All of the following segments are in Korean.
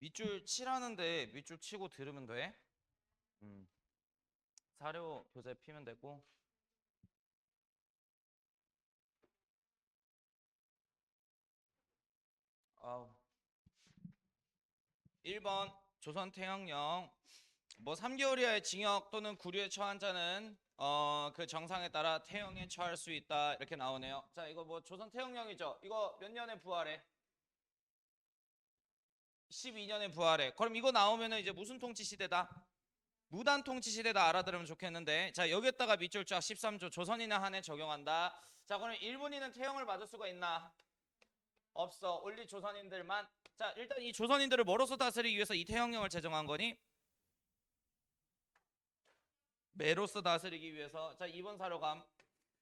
밑줄 치라는데 밑줄 치고 들으면 돼. 사료 교재 피면 되고. 아우. 1번 조선 태양령 뭐 3개월 이하의 징역 또는 구류에 처한 자는 그 정상에 따라 태형에 처할 수 있다 이렇게 나오네요. 자, 이거 뭐 조선 태형령이죠. 이거 몇 년에 부활해? 12년에 부활해. 그럼 이거 나오면은 이제 무슨 통치 시대다? 무단 통치 시대다 알아들으면 좋겠는데, 자, 여기에다가 밑줄 쫙 13조 조선인에 한해 적용한다. 자, 그럼 일본인은 태형을 받을 수가 있나? 없어. 올리 조선인들만. 자, 일단 이 조선인들을 뭐로서 다스리기 위해서 이 태형령을 제정한 거니? 매로서 다스리기 위해서. 자, 2번 사료감.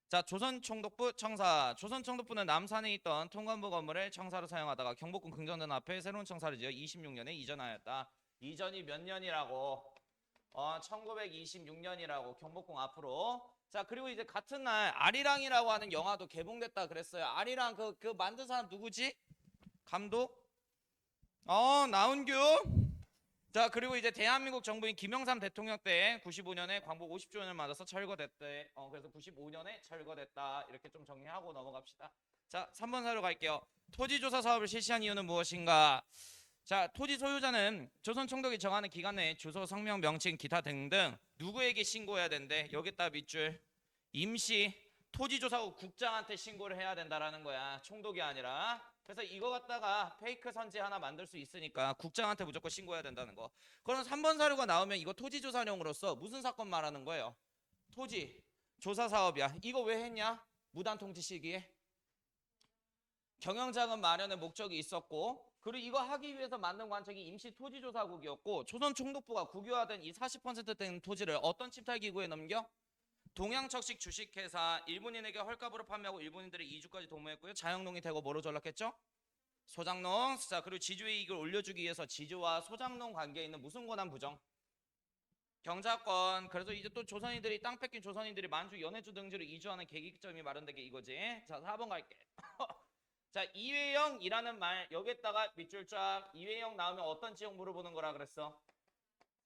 자, 조선총독부 청사. 조선총독부는 남산에 있던 통관부 건물을 청사로 사용하다가 경복궁 긍정전 앞에 새로운 청사를 지어 26년에 이전하였다. 이전이 몇 년이라고? 1926년이라고. 경복궁 앞으로. 자, 그리고 이제 같은 날 아리랑이라고 하는 영화도 개봉됐다 그랬어요. 아리랑 그 만든 사람 누구지? 감독? 나은규. 자, 그리고 이제 대한민국 정부인 김영삼 대통령 때 95년에 광복 50주년을 맞아서 철거됐대. 그래서 95년에 철거됐다. 이렇게 좀 정리하고 넘어갑시다. 자, 3번 사로 갈게요. 토지조사 사업을 실시한 이유는 무엇인가? 자, 토지 소유자는 조선 총독이 정하는 기간 내에 주소, 성명, 명칭, 기타 등등 누구에게 신고해야 된대? 여기다 밑줄. 임시 토지조사국 국장한테 신고를 해야 된다라는 거야. 총독이 아니라. 그래서 이거 갖다가 페이크 선지 하나 만들 수 있으니까 국장한테 무조건 신고해야 된다는 거. 그럼 3번 사료가 나오면 이거 토지조사령으로서 무슨 사건 말하는 거예요? 토지 조사 사업이야. 이거 왜 했냐? 무단 통치 시기에 경영자금 마련의 목적이 있었고, 그리고 이거 하기 위해서 만든 관청이 임시토지조사국이었고, 조선 총독부가 국유화된 이 40% 되는 토지를 어떤 침탈기구에 넘겨? 동양척식 주식회사, 일본인에게 헐값으로 판매하고 일본인들의 이주까지 도모했고요. 자영농이 되고 뭐로 전락했죠? 소장농. 자, 그리고 지주의 이익을 올려주기 위해서 지주와 소장농 관계에 있는 무슨 권한 부정? 경자권. 그래서 이제 또 조선인들이 땅 뺏긴 조선인들이 만주 연해주 등지로 이주하는 계기점이 마련되게 이거지. 자, 4번 갈게. 자, 이회영이라는 말 여기에다가 밑줄 쫙. 이회영 나오면 어떤 지역 물어보는 거라 그랬어?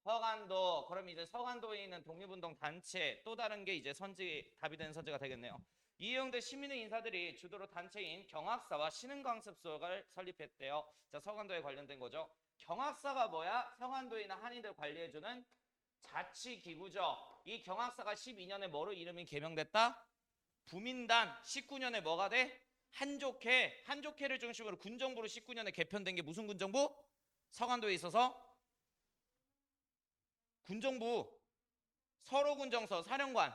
서간도. 그럼 이제 서간도에 있는 독립운동 단체, 또 다른 게 이제 선지, 답이 되는 선지가 되겠네요. 이해영대 시민의 인사들이 주도로 단체인 경학사와 신흥강습소를 설립했대요. 자, 서간도에 관련된 거죠. 경학사가 뭐야? 서간도에 있는 한인들 관리해주는 자치기구죠. 이 경학사가 12년에 뭐로 이름이 개명됐다? 부민단. 19년에 뭐가 돼? 한족회. 한족회를 중심으로 군정부로 19년에 개편된 게 무슨 군정부? 서간도에 있어서 군정부. 서로군정서 사령관.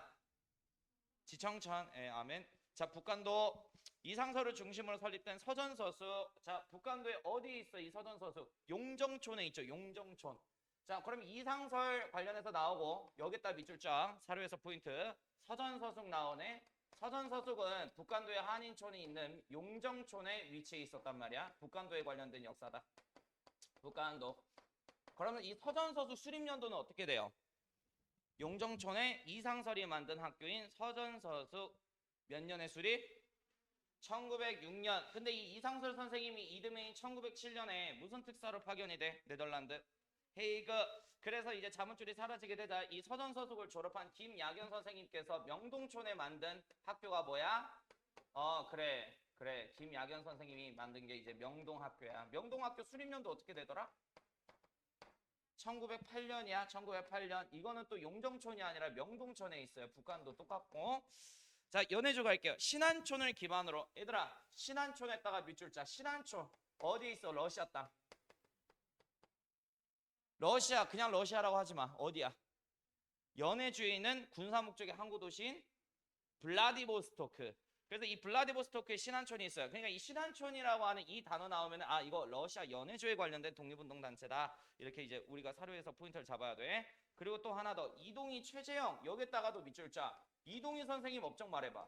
지청천. 아멘. 자, 북한도 이상서를 중심으로 설립된 서전서수. 자, 북한도에 어디 있어 이 서전서수? 용정촌에 있죠. 용정촌. 자, 그럼 이상설 관련해서 나오고 여기다 밑줄 쫙. 사료에서 포인트. 서전서숙 나오네. 서전서숙은 북한도에 한인촌이 있는 용정촌에 위치해 있었단 말이야. 북한도에 관련된 역사다. 북한도. 그러면 이 서전서숙 수립연도는 어떻게 돼요? 용정촌에 이상설이 만든 학교인 서전서숙 몇 년에 수립? 1906년. 근데 이 이상설 선생님이 이듬해인 1907년에 무슨 특사로 파견이 돼? 네덜란드 헤이그. 그래서 이제 자문줄이 사라지게 되자 이 서전서숙을 졸업한 김야견 선생님께서 명동촌에 만든 학교가 뭐야? 그래 김야견 선생님이 만든 게 이제 명동학교야. 명동학교 수립년도 어떻게 되더라? 1908년이야. 1908년. 이거는 또 용정촌이 아니라 명동촌에 있어요. 북한도 똑같고. 자, 연해주 갈게요. 신안촌을 기반으로. 얘들아, 신안촌에다가 밑줄 자. 신안촌 어디 있어? 러시아 땅. 러시아. 그냥 러시아라고 하지 마. 어디야? 연해주에 있는 군사 목적의 항구 도시인 블라디보스토크. 그래서 이 블라디보스토크에 신안촌이 있어요. 그러니까 이 신안촌이라고 하는 이 단어 나오면 이거 러시아 연해주에 관련된 독립운동 단체다. 이렇게 이제 우리가 사료에서 포인트를 잡아야 돼. 그리고 또 하나 더. 이동희 최재형. 여기다가도 밑줄 자. 이동희 선생님 업적 말해봐.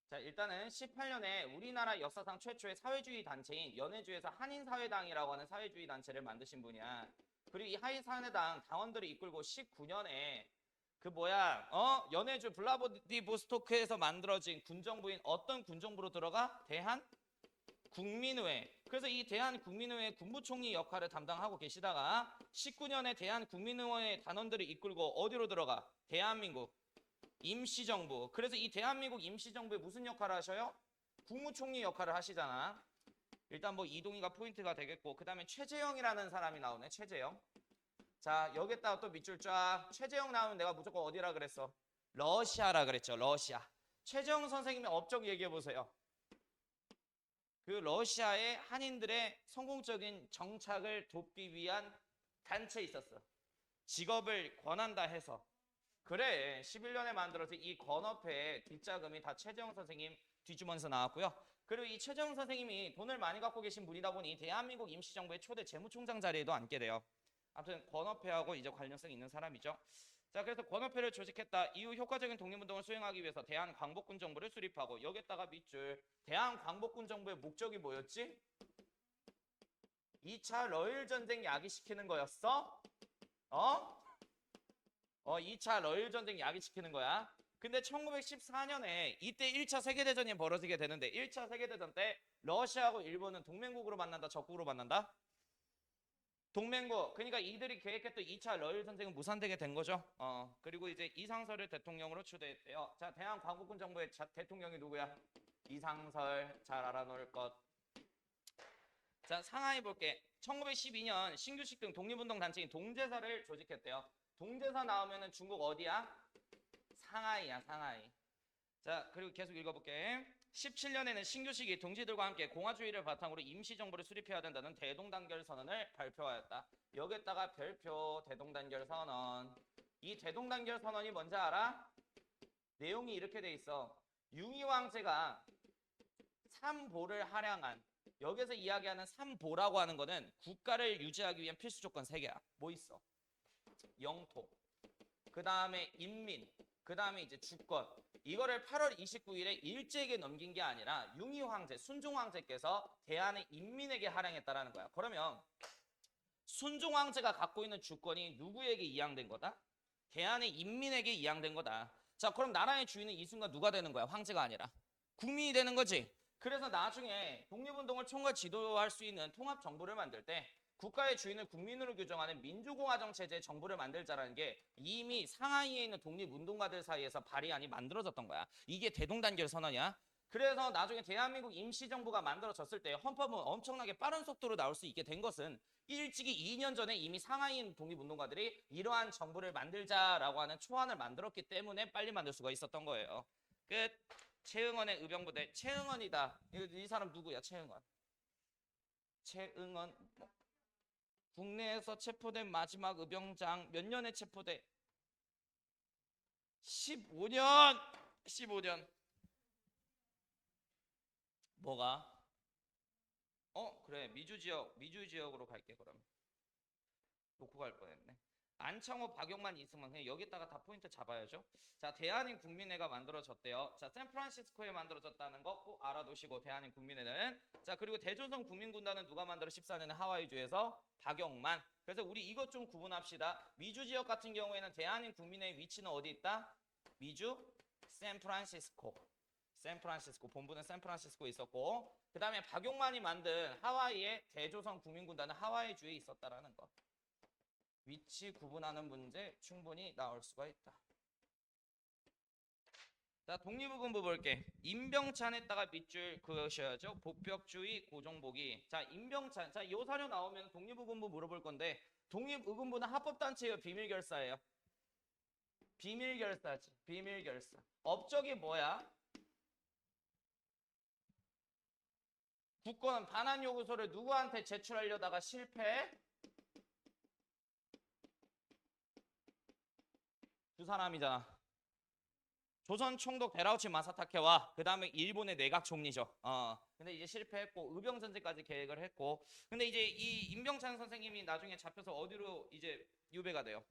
자, 일단은 18년에 우리나라 역사상 최초의 사회주의 단체인 연해주에서 한인사회당이라고 하는 사회주의 단체를 만드신 분이야. 그리고 이 한인사회당 당원들을 이끌고 19년에 연해주 블라디보스토크에서 만들어진 군정부인 어떤 군정부로 들어가? 국민의회. 그래서 이 대한국민의회 국무총리 역할을 담당하고 계시다가 19년에 대한국민의회 단원들을 이끌고 어디로 들어가? 대한민국 임시정부. 그래서 이 대한민국 임시정부에 무슨 역할을 하셔요? 국무총리 역할을 하시잖아. 일단 뭐 이동희가 포인트가 되겠고, 그 다음에 최재형이라는 사람이 나오네. 최재형. 자, 여기에다가 또 밑줄 쫙. 최재형 나오면 내가 무조건 어디라 그랬어? 러시아라 그랬죠. 러시아. 최재형 선생님의 업적 얘기해 보세요. 그 러시아의 한인들의 성공적인 정착을 돕기 위한 단체에 있었어. 직업을 권한다 해서. 그래, 11년에 만들어서 이 건업회의 뒷자금이 다 최재형 선생님 뒷주머니에서 나왔고요. 그리고 이 최재형 선생님이 돈을 많이 갖고 계신 분이다 보니 대한민국 임시정부의 초대 재무총장 자리에도 앉게 돼요. 아무튼 건업회하고 이제 관련성이 있는 사람이죠. 자, 그래서 건업회를 조직했다. 이후 효과적인 독립운동을 수행하기 위해서 대한광복군 정부를 수립하고, 여기에다가 밑줄 대한광복군 정부의 목적이 뭐였지? 2차 러일 전쟁 야기시키는 거였어? 2차 러일 전쟁 야기시키는 거야. 근데 1914년에 이때 1차 세계대전이 벌어지게 되는데 1차 세계대전 때 러시아하고 일본은 동맹국으로 만난다, 적국으로 만난다? 동맹국. 그러니까 이들이 계획했던 2차 러일 전쟁은 무산되게 된 거죠. 그리고 이제 이상설을 대통령으로 추대했대요. 자, 대한광복군 정부의 대통령이 누구야? 이상설. 잘 알아놓을 것. 자, 상하이 볼게. 1912년 신규식 등 독립운동 단체인 동제사를 조직했대요. 동제사 나오면은 중국 어디야? 상하이야, 상하이. 자, 그리고 계속 읽어볼게. 17년에는 신규식이 동지들과 함께 공화주의를 바탕으로 임시정부를 수립해야 된다는 대동단결 선언을 발표하였다. 여기에다가 별표 대동단결 선언. 이 대동단결 선언이 뭔지 알아? 내용이 이렇게 돼 있어. 융의 황제가 삼보를 할양한, 여기서 이야기하는 삼보라고 하는 거는 국가를 유지하기 위한 필수 조건 3개야. 뭐 있어? 영토, 그 다음에 인민, 그 다음에 이제 주권. 이거를 8월 29일에 일제에게 넘긴 게 아니라 융의 황제, 순종 황제께서 대한의 인민에게 할양했다라는 거야. 그러면 순종 황제가 갖고 있는 주권이 누구에게 이양된 거다? 대한의 인민에게 이양된 거다. 자, 그럼 나라의 주인은 이 순간 누가 되는 거야? 황제가 아니라 국민이 되는 거지. 그래서 나중에 독립운동을 총괄 지도할 수 있는 통합정부를 만들 때 국가의 주인을 국민으로 규정하는 민주공화정 체제의 정부를 만들자라는 게 이미 상하이에 있는 독립운동가들 사이에서 발의안이 만들어졌던 거야. 이게 대동단결 선언이야. 그래서 나중에 대한민국 임시정부가 만들어졌을 때 헌법은 엄청나게 빠른 속도로 나올 수 있게 된 것은 일찍이 2년 전에 이미 상하이 있는 독립운동가들이 이러한 정부를 만들자라고 하는 초안을 만들었기 때문에 빨리 만들 수가 있었던 거예요. 끝. 최응원의 의병부대. 최응원이다. 이 사람 누구야? 최응원. 최응원. 국내에서 체포된 마지막 의병장. 몇 년에 체포돼? 15년. 15년. 뭐가? 그래. 미주 지역으로 갈게 그럼. 놓고 갈 뻔했네. 안창호, 박용만, 이승만. 그냥 여기다가 다 포인트 잡아야죠. 자, 대한인 국민회가 만들어졌대요. 자, 샌프란시스코에 만들어졌다는 거 꼭 알아두시고, 대한인 국민회는. 자, 그리고 대조선 국민군단은 누가 만들어? 14년에 하와이주에서 박용만. 그래서 우리 이것 좀 구분합시다. 미주 지역 같은 경우에는 대한인 국민회의 위치는 어디 있다? 미주, 샌프란시스코. 샌프란시스코, 본부는 샌프란시스코에 있었고, 그 다음에 박용만이 만든 하와이의 대조선 국민군단은 하와이주에 있었다라는 거. 위치 구분하는 문제 충분히 나올 수가 있다. 자, 독립의군부 볼게. 임병찬에다가 밑줄 그으셔야죠. 복벽주의, 고정보기. 자, 임병찬. 자, 요 사료 나오면 독립의군부 물어볼 건데, 독립의군부는 합법단체예요, 비밀결사예요? 비밀결사지. 비밀결사. 업적이 뭐야? 국권 반환 요구서를 누구한테 제출하려다가 실패? 두 사람이잖아. 조선 총독 데라우치 마사타케와 그 다음에 일본의 내각 총리죠. 근데 이제 실패했고 의병 전쟁까지 계획을 했고, 근데 이제 이 임병찬 선생님이 나중에 잡혀서 어디로 이제 유배가 돼요?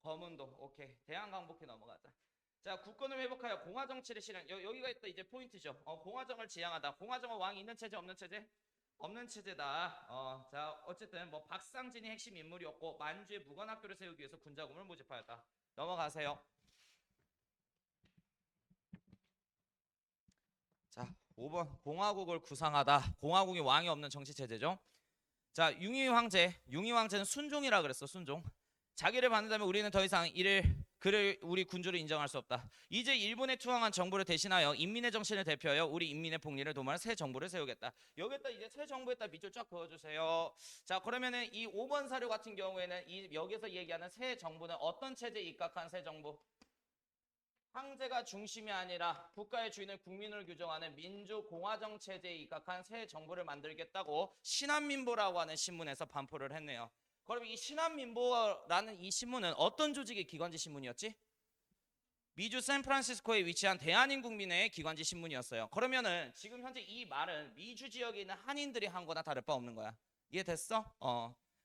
검은도. 오케이. 대한광복회 넘어가자. 자, 국권을 회복하여 공화 정치를 실현. 여기가 있다 이제 포인트죠. 공화정을 지향하다. 공화정은 왕이 있는 체제 없는 체제? 없는 체제다. 자, 어쨌든 뭐 박상진이 핵심 인물이었고 만주에 무관학교를 세우기 위해서 군자금을 모집하였다. 넘어가세요. 자, 5번 공화국을 구상하다. 공화국이 왕이 없는 정치 체제죠. 자, 융희 황제는 순종이라 그랬어. 순종. 자기를 받는다면 우리는 더 이상 그를 우리 군주로 인정할 수 없다. 이제 일본에 투항한 정부를 대신하여 인민의 정신을 대표하여 우리 인민의 복리를 도모하는 새 정부를 세우겠다. 여기다 이제 새 정부에다 밑줄 쫙 그어주세요. 자, 그러면은 이 5번 사료 같은 경우에는 여기서 얘기하는 새 정부는 어떤 체제에 입각한 새 정부? 황제가 중심이 아니라 국가의 주인을 국민을 규정하는 민주공화정 체제에 입각한 새 정부를 만들겠다고 신한민보라고 하는 신문에서 반포를 했네요. 그럼 이 신한민보라는 이 신문은 어떤 조직의 기관지 신문이었지? 미주 샌프란시스코에 위치한 대한인국민회의 기관지 신문이었어요. 그러면은 지금 현재 이 말은 미주 지역에 있는 한인들이 한 거나 다를 바 없는 거야. 이해됐어?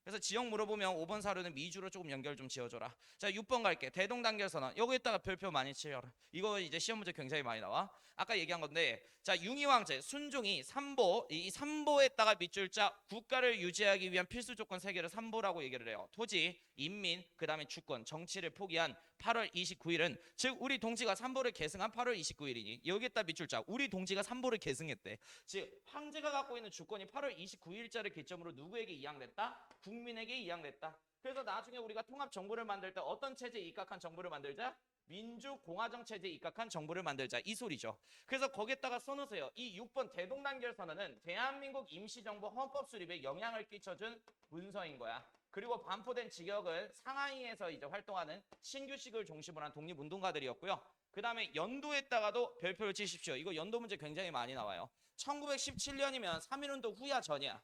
그래서 지역 물어보면 5번 사료는 미주로 조금 연결 좀 지어줘라. 자, 6번 갈게. 대동단결선언. 여기에다가 별표 많이 치여라. 이거 이제 시험 문제 굉장히 많이 나와. 아까 얘기한 건데, 자, 융희 황제 순종이 삼보, 이 삼보에다가 밑줄 자 국가를 유지하기 위한 필수 조건 3개를 삼보라고 얘기를 해요. 토지, 인민, 그다음에 주권, 정치를 포기한 8월 29일은 즉 우리 동지가 삼보를 계승한 8월 29일이니 여기에다 밑줄 자 우리 동지가 삼보를 계승했대. 즉 황제가 갖고 있는 주권이 8월 29일자를 기점으로 누구에게 이양됐다? 국민에게 이양됐다. 그래서 나중에 우리가 통합 정부를 만들 때 어떤 체제에 입각한 정부를 만들자? 민주공화정 체제에 입각한 정부를 만들자 이 소리죠. 그래서 거기에다가 써놓으세요. 이 6번 대동단결선언은 대한민국 임시정부 헌법 수립에 영향을 끼쳐준 문서인 거야. 그리고 반포된 직역은 상하이에서 이제 활동하는 신규식을 중심으로 한 독립운동가들이었고요. 그 다음에 연도에다가도 별표를 치십시오. 이거 연도 문제 굉장히 많이 나와요. 1917년이면 3.1운동 후야 전이야?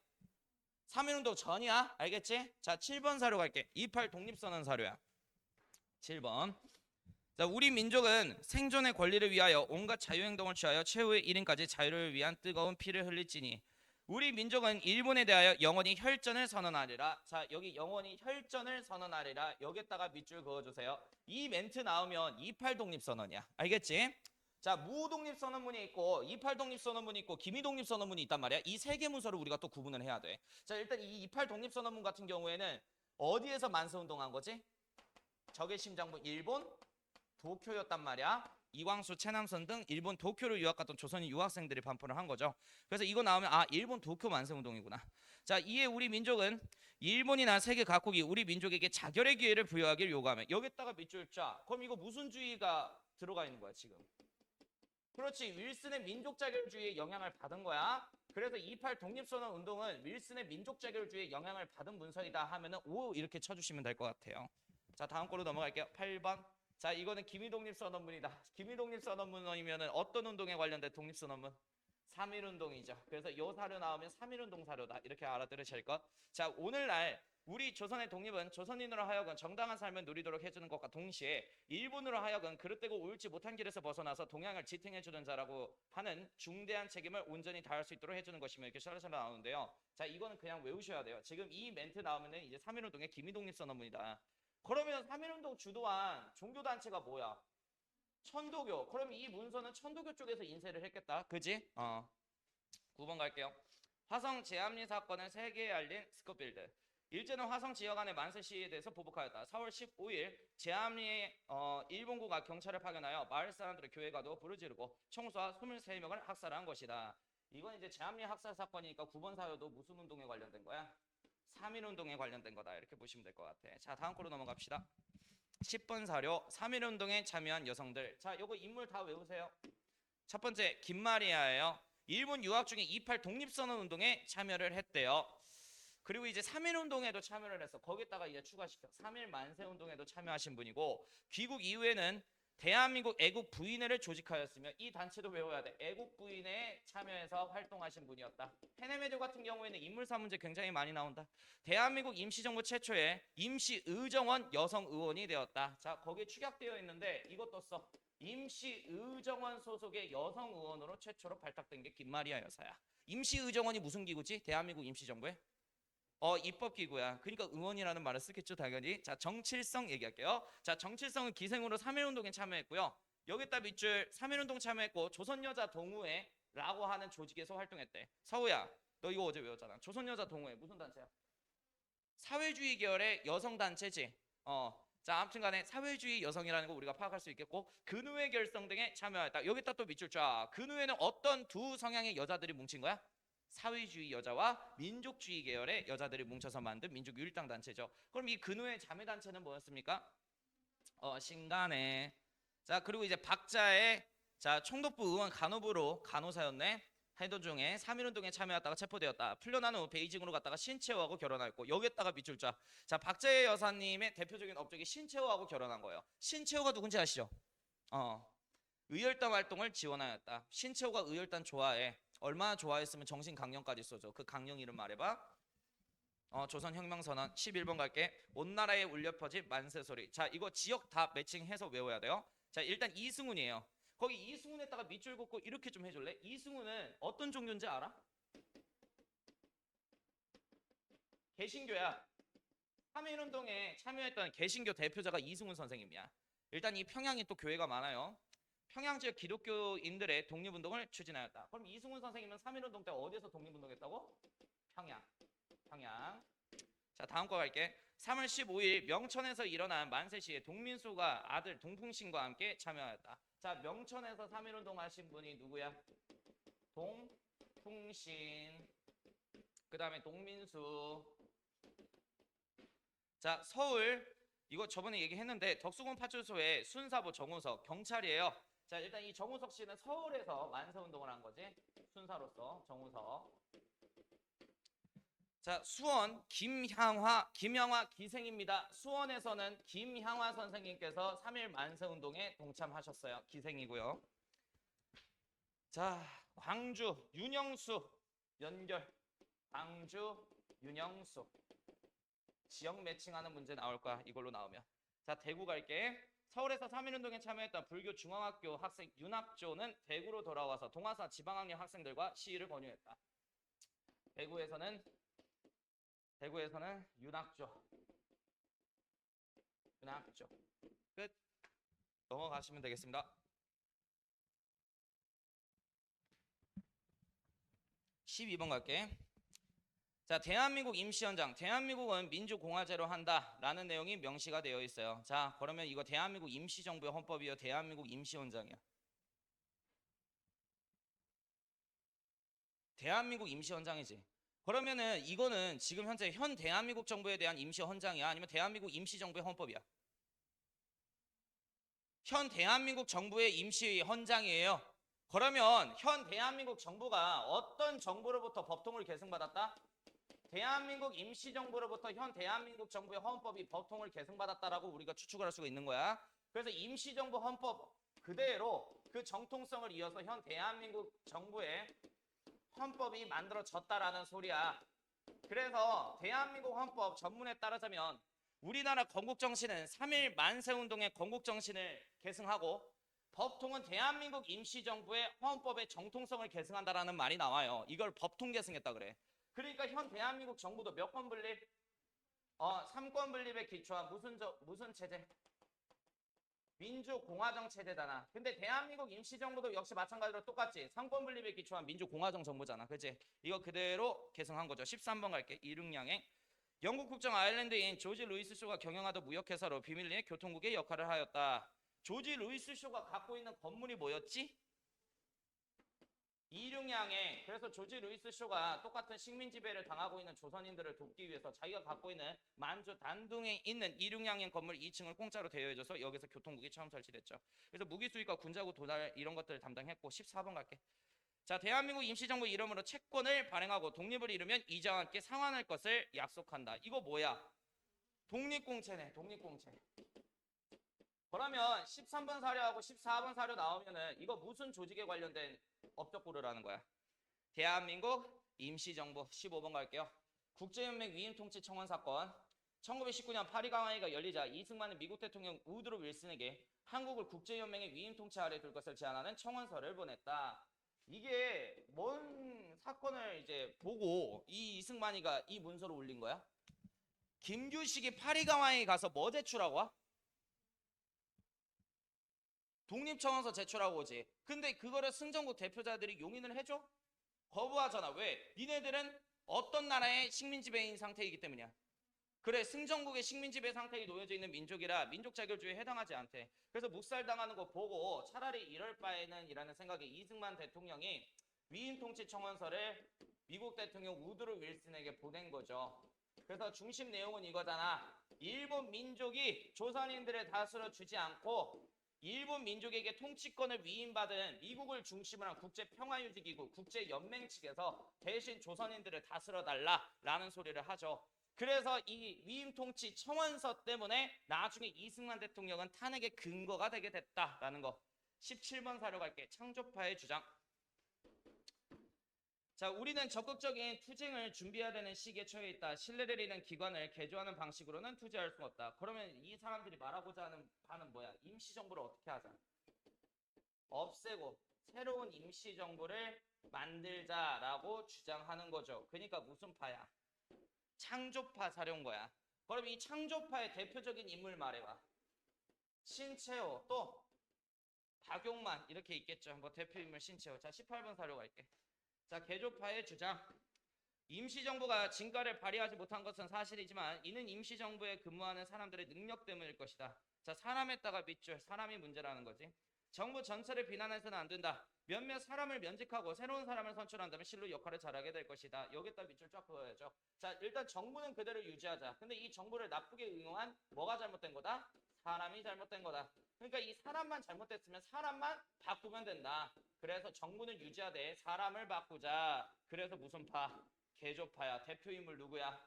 3.1운동 전이야? 알겠지? 자, 7번 사료 갈게. 28 독립선언 사료야. 7번. 자, 우리 민족은 생존의 권리를 위하여 온갖 자유행동을 취하여 최후의 1인까지 자유를 위한 뜨거운 피를 흘릴지니 우리 민족은 일본에 대하여 영원히 혈전을 선언하리라. 자, 여기 영원히 혈전을 선언하리라. 여기다가 밑줄 그어주세요. 이 멘트 나오면 28 독립선언이야. 알겠지? 자, 무독립선언문이 있고 28 독립선언문이 있고 기미 독립선언문이 있단 말이야. 이 세 개 문서를 우리가 또 구분을 해야 돼. 자, 일단 이 28 독립선언문 같은 경우에는 어디에서 만세운동한 거지? 적의 심장부 일본 도쿄였단 말이야. 이광수, 최남선 등 일본 도쿄를 유학 갔던 조선인 유학생들이 반포를 한 거죠. 그래서 이거 나오면 아, 일본 도쿄 만세운동이구나. 자, 이에 우리 민족은 일본이나 세계 각국이 우리 민족에게 자결의 기회를 부여하길 요구하며 여기다가 밑줄 쫙. 그럼 이거 무슨 주의가 들어가 있는 거야 지금? 그렇지, 윌슨의 민족자결주의에 영향을 받은 거야. 그래서 28 독립선언 운동은 윌슨의 민족자결주의에 영향을 받은 문서이다 하면은 오 이렇게 쳐주시면 될 것 같아요. 자, 다음 거로 넘어갈게요. 8번. 자, 이거는 기미독립선언문이다. 기미독립선언문이면은 어떤 운동에 관련된 독립선언문? 3.1운동이죠. 그래서 요 사료 나오면 3.1운동 사료다. 이렇게 알아들으실 것. 자, 오늘날 우리 조선의 독립은 조선인으로 하여금 정당한 삶을 누리도록 해주는 것과 동시에 일본으로 하여금 그릇되고 옳지 못한 길에서 벗어나서 동양을 지탱해주는 자라고 하는 중대한 책임을 온전히 다할 수 있도록 해주는 것이며 이렇게 샤라샤라 나오는데요. 자, 이거는 그냥 외우셔야 돼요. 지금 이 멘트 나오면은 이제 3.1운동의 기미독립선언문이다. 그러면 3.1운동 주도한 종교단체가 뭐야? 천도교. 그럼 이 문서는 천도교 쪽에서 인쇄를 했겠다. 그지? 9번 갈게요. 화성 제암리 사건을 세계에 알린 스코필드. 일제는 화성 지역 안의 만세 시위에 대해서 보복하였다. 4월 15일 제암리에 일본군과 경찰을 파견하여 마을 사람들의 교회 가도 불을 지르고 총수와 23명을 학살한 것이다. 이건 이제 제암리 학살 사건이니까 9번 사유도 무슨 운동에 관련된 거야? 3.1운동에 관련된 거다. 이렇게 보시면 될 것 같아. 자, 다음 거로 넘어갑시다. 10번 사료 3.1운동에 참여한 여성들. 자, 요거 인물 다 외우세요. 첫 번째 김마리아예요. 일본 유학 중에 28 독립선언 운동에 참여를 했대요. 그리고 이제 3.1운동에도 참여를 했어. 거기다가 이제 추가시켜 3.1 만세운동에도 참여하신 분이고 귀국 이후에는 대한민국 애국부인회를 조직하였으며 이 단체도 외워야 돼. 애국부인회에 참여해서 활동하신 분이었다. 페네메드 같은 경우에는 인물사 문제 굉장히 많이 나온다. 대한민국 임시정부 최초의 임시의정원 여성의원이 되었다. 자, 거기에 축약되어 있는데 이것도 써. 임시의정원 소속의 여성의원으로 최초로 발탁된 게 김마리아 여사야. 임시의정원이 무슨 기구지? 대한민국 임시정부에? 입법기구야. 그러니까 의원이라는 말을 쓰겠죠 당연히. 자, 정칠성 얘기할게요. 자, 정칠성은 기생으로 3.1운동에 참여했고요. 여기다 밑줄 3.1운동 참여했고 조선여자 동호회라고 하는 조직에서 활동했대. 서우야, 너 이거 어제 외웠잖아. 조선여자 동호회 무슨 단체야? 사회주의 계열의 여성단체지. 자, 아무튼간에 사회주의 여성이라는 거 우리가 파악할 수 있겠고 근후의 결성 등에 참여하였다. 여기다 또 밑줄 쫙. 근후에는 어떤 두 성향의 여자들이 뭉친 거야? 사회주의 여자와 민족주의 계열의 여자들이 뭉쳐서 만든 민족유일당 단체죠. 그럼 이 근후의 자매 단체는 뭐였습니까? 신간에. 자, 그리고 이제 박자의 자 총독부 의원 간호부로 간호사였네. 하던 중에 3.1운동에 참여했다가 체포되었다. 풀려난 후 베이징으로 갔다가 신채호하고 결혼했고 여기에다가 밑줄 쫙. 자, 박자의 여사님의 대표적인 업적이 신채호하고 결혼한 거예요. 신채호가 누군지 아시죠? 의열단 활동을 지원하였다. 신채호가 의열단 좋아해. 얼마나 좋아했으면 정신강령까지 써줘. 그 강령 이름 말해봐. 조선혁명선언 11번 갈게. 온 나라에 울려 퍼진 만세소리. 자, 이거 지역 다 매칭해서 외워야 돼요. 자, 일단 이승훈이에요. 거기 이승훈에다가 밑줄 긋고 이렇게 좀 해줄래? 이승훈은 어떤 종교인지 알아? 개신교야. 3.1운동에 참여했던 개신교 대표자가 이승훈 선생님이야. 일단 이 평양이 또 교회가 많아요. 평양 지역 기독교인들의 독립운동을 추진하였다. 그럼 이승훈 선생님은 3.1운동 때 어디서 독립운동했다고? 평양. 자, 다음 거 갈게. 3월 15일 명천에서 일어난 만세시에 동민수가 아들 동풍신과 함께 참여하였다. 자, 명천에서 3.1운동 하신 분이 누구야? 동풍신. 그 다음에 동민수. 자, 서울. 이거 저번에 얘기했는데 덕수궁 파출소의 순사부 정우석 경찰이에요. 자, 일단 이 정우석 씨는 서울에서 만세운동을 한 거지. 순사로서 정우석. 자, 수원 김향화 기생입니다. 수원에서는 김향화 선생님께서 3.1 만세운동에 동참하셨어요. 기생이고요. 자, 광주 윤영수 연결. 광주 윤영수. 지역 매칭하는 문제 나올 거야. 이걸로 나오면. 자, 대구 갈게. 서울에서 3.1운동에 참여했던 불교 중앙학교 학생 윤학조는 대구로 돌아와서 동아사 지방학년 학생들과 시위를 권유했다. 대구에서는 윤학조. 끝. 넘어가시면 되겠습니다. 12번 갈게. 자, 대한민국 임시헌장. 대한민국은 민주공화제로 한다라는 내용이 명시가 되어 있어요. 자, 그러면 이거 대한민국 임시정부의 헌법이요, 대한민국 임시헌장이요? 대한민국 임시헌장이지. 그러면은 이거는 지금 현재 현 대한민국 정부에 대한 임시헌장이야? 아니면 대한민국 임시정부의 헌법이야? 현 대한민국 정부의 임시헌장이에요. 그러면 현 대한민국 정부가 어떤 정부로부터 법통을 계승받았다? 대한민국 임시정부로부터 현 대한민국 정부의 헌법이 법통을 계승받았다라고 우리가 추측을 할 수가 있는 거야. 그래서 임시정부 헌법 그대로 그 정통성을 이어서 현 대한민국 정부의 헌법이 만들어졌다라는 소리야. 그래서 대한민국 헌법 전문에 따르자면 우리나라 건국정신은 3.1 만세운동의 건국정신을 계승하고 법통은 대한민국 임시정부의 헌법의 정통성을 계승한다라는 말이 나와요. 이걸 법통 계승했다 그래. 그러니까 현 대한민국 정부도 몇 권 분립? 3권 분립에 기초한 무슨 체제? 민주공화정 체제잖아. 근데 대한민국 임시정부도 역시 마찬가지로 똑같지. 3권 분립에 기초한 민주공화정 정부잖아. 그치? 이거 그대로 계승한 거죠. 13번 갈게. 이륙양행. 영국 국정 아일랜드인 조지 루이스 쇼가 경영하던 무역회사로 비밀리에 교통국의 역할을 하였다. 조지 루이스 쇼가 갖고 있는 건물이 뭐였지? 이륙양행. 그래서 조지 루이스 쇼가 똑같은 식민 지배를 당하고 있는 조선인들을 돕기 위해서 자기가 갖고 있는 만주 단둥에 있는 이륙양행 건물 2층을 공짜로 대여해줘서 여기서 교통국이 처음 설치됐죠. 그래서 무기 수입과 군자구 도달 이런 것들을 담당했고 14번 갈게. 자, 대한민국 임시정부 이름으로 채권을 발행하고 독립을 이루면 이자와 함께 상환할 것을 약속한다. 이거 뭐야? 독립공채네. 독립공채. 그러면 13번 사료하고 14번 사료 나오면은 이거 무슨 조직에 관련된 업적고르라는 거야? 대한민국 임시정부. 15번 갈게요. 국제연맹 위임통치 청원 사건. 1919년 파리 강화회의가 열리자 이승만은 미국 대통령 우드로 윌슨에게 한국을 국제연맹의 위임통치 아래 둘 것을 제안하는 청원서를 보냈다. 이게 뭔 사건을 이제 보고 이 이승만이가 이 문서를 올린 거야? 김규식이 파리 강화회의 가서 뭐 제출하고 와? 독립청원서 제출하고 오지. 근데 그거를 승전국 대표자들이 용인을 해줘? 거부하잖아. 왜? 니네들은 어떤 나라의 식민지배인 상태이기 때문이야. 그래, 승전국의 식민지배 상태에 놓여져 있는 민족이라 민족 자결주의에 해당하지 않대. 그래서 묵살당하는 거 보고 차라리 이럴 바에는 이라는 생각에 이승만 대통령이 위임 통치 청원서를 미국 대통령 우드로 윌슨에게 보낸 거죠. 그래서 중심 내용은 이거잖아. 일본 민족이 조선인들을 다스려 주지 않고 일본 민족에게 통치권을 위임받은 미국을 중심으로 한 국제평화유지기구 국제연맹 측에서 대신 조선인들을 다스려 달라라는 소리를 하죠. 그래서 이 위임 통치 청원서 때문에 나중에 이승만 대통령은 탄핵의 근거가 되게 됐다라는 거. 17번 사료 갈게. 창조파의 주장. 자, 우리는 적극적인 투쟁을 준비해야 되는 시기에 처해 있다. 신뢰를 잃은 기관을 개조하는 방식으로는 투쟁할 수 없다. 그러면 이 사람들이 말하고자 하는 바는 뭐야? 임시정부를 어떻게 하자? 없애고 새로운 임시정부를 만들자라고 주장하는 거죠. 그러니까 무슨 파야? 창조파 사령거야. 그럼 이 창조파의 대표적인 인물 말해봐. 신채호, 또 박용만 이렇게 있겠죠. 뭐 대표 인물 신채호. 자, 18번 사료 갈게. 자, 개조파의 주장. 임시정부가 진가를 발휘하지 못한 것은 사실이지만 이는 임시정부에 근무하는 사람들의 능력 때문일 것이다. 자, 사람에다가 밑줄, 사람이 문제라는 거지. 정부 전체를 비난해서는 안 된다. 몇몇 사람을 면직하고 새로운 사람을 선출한다면 실로 역할을 잘하게 될 것이다. 여기다 밑줄 쫙 그어야죠. 자, 일단 정부는 그대로 유지하자. 근데 이 정부를 나쁘게 응용한 뭐가 잘못된 거다? 사람이 잘못된 거다. 그러니까 이 사람만 잘못됐으면 사람만 바꾸면 된다. 그래서 정부는 유지하되 사람을 바꾸자. 그래서 무슨 파? 개조파야. 대표 인물 누구야?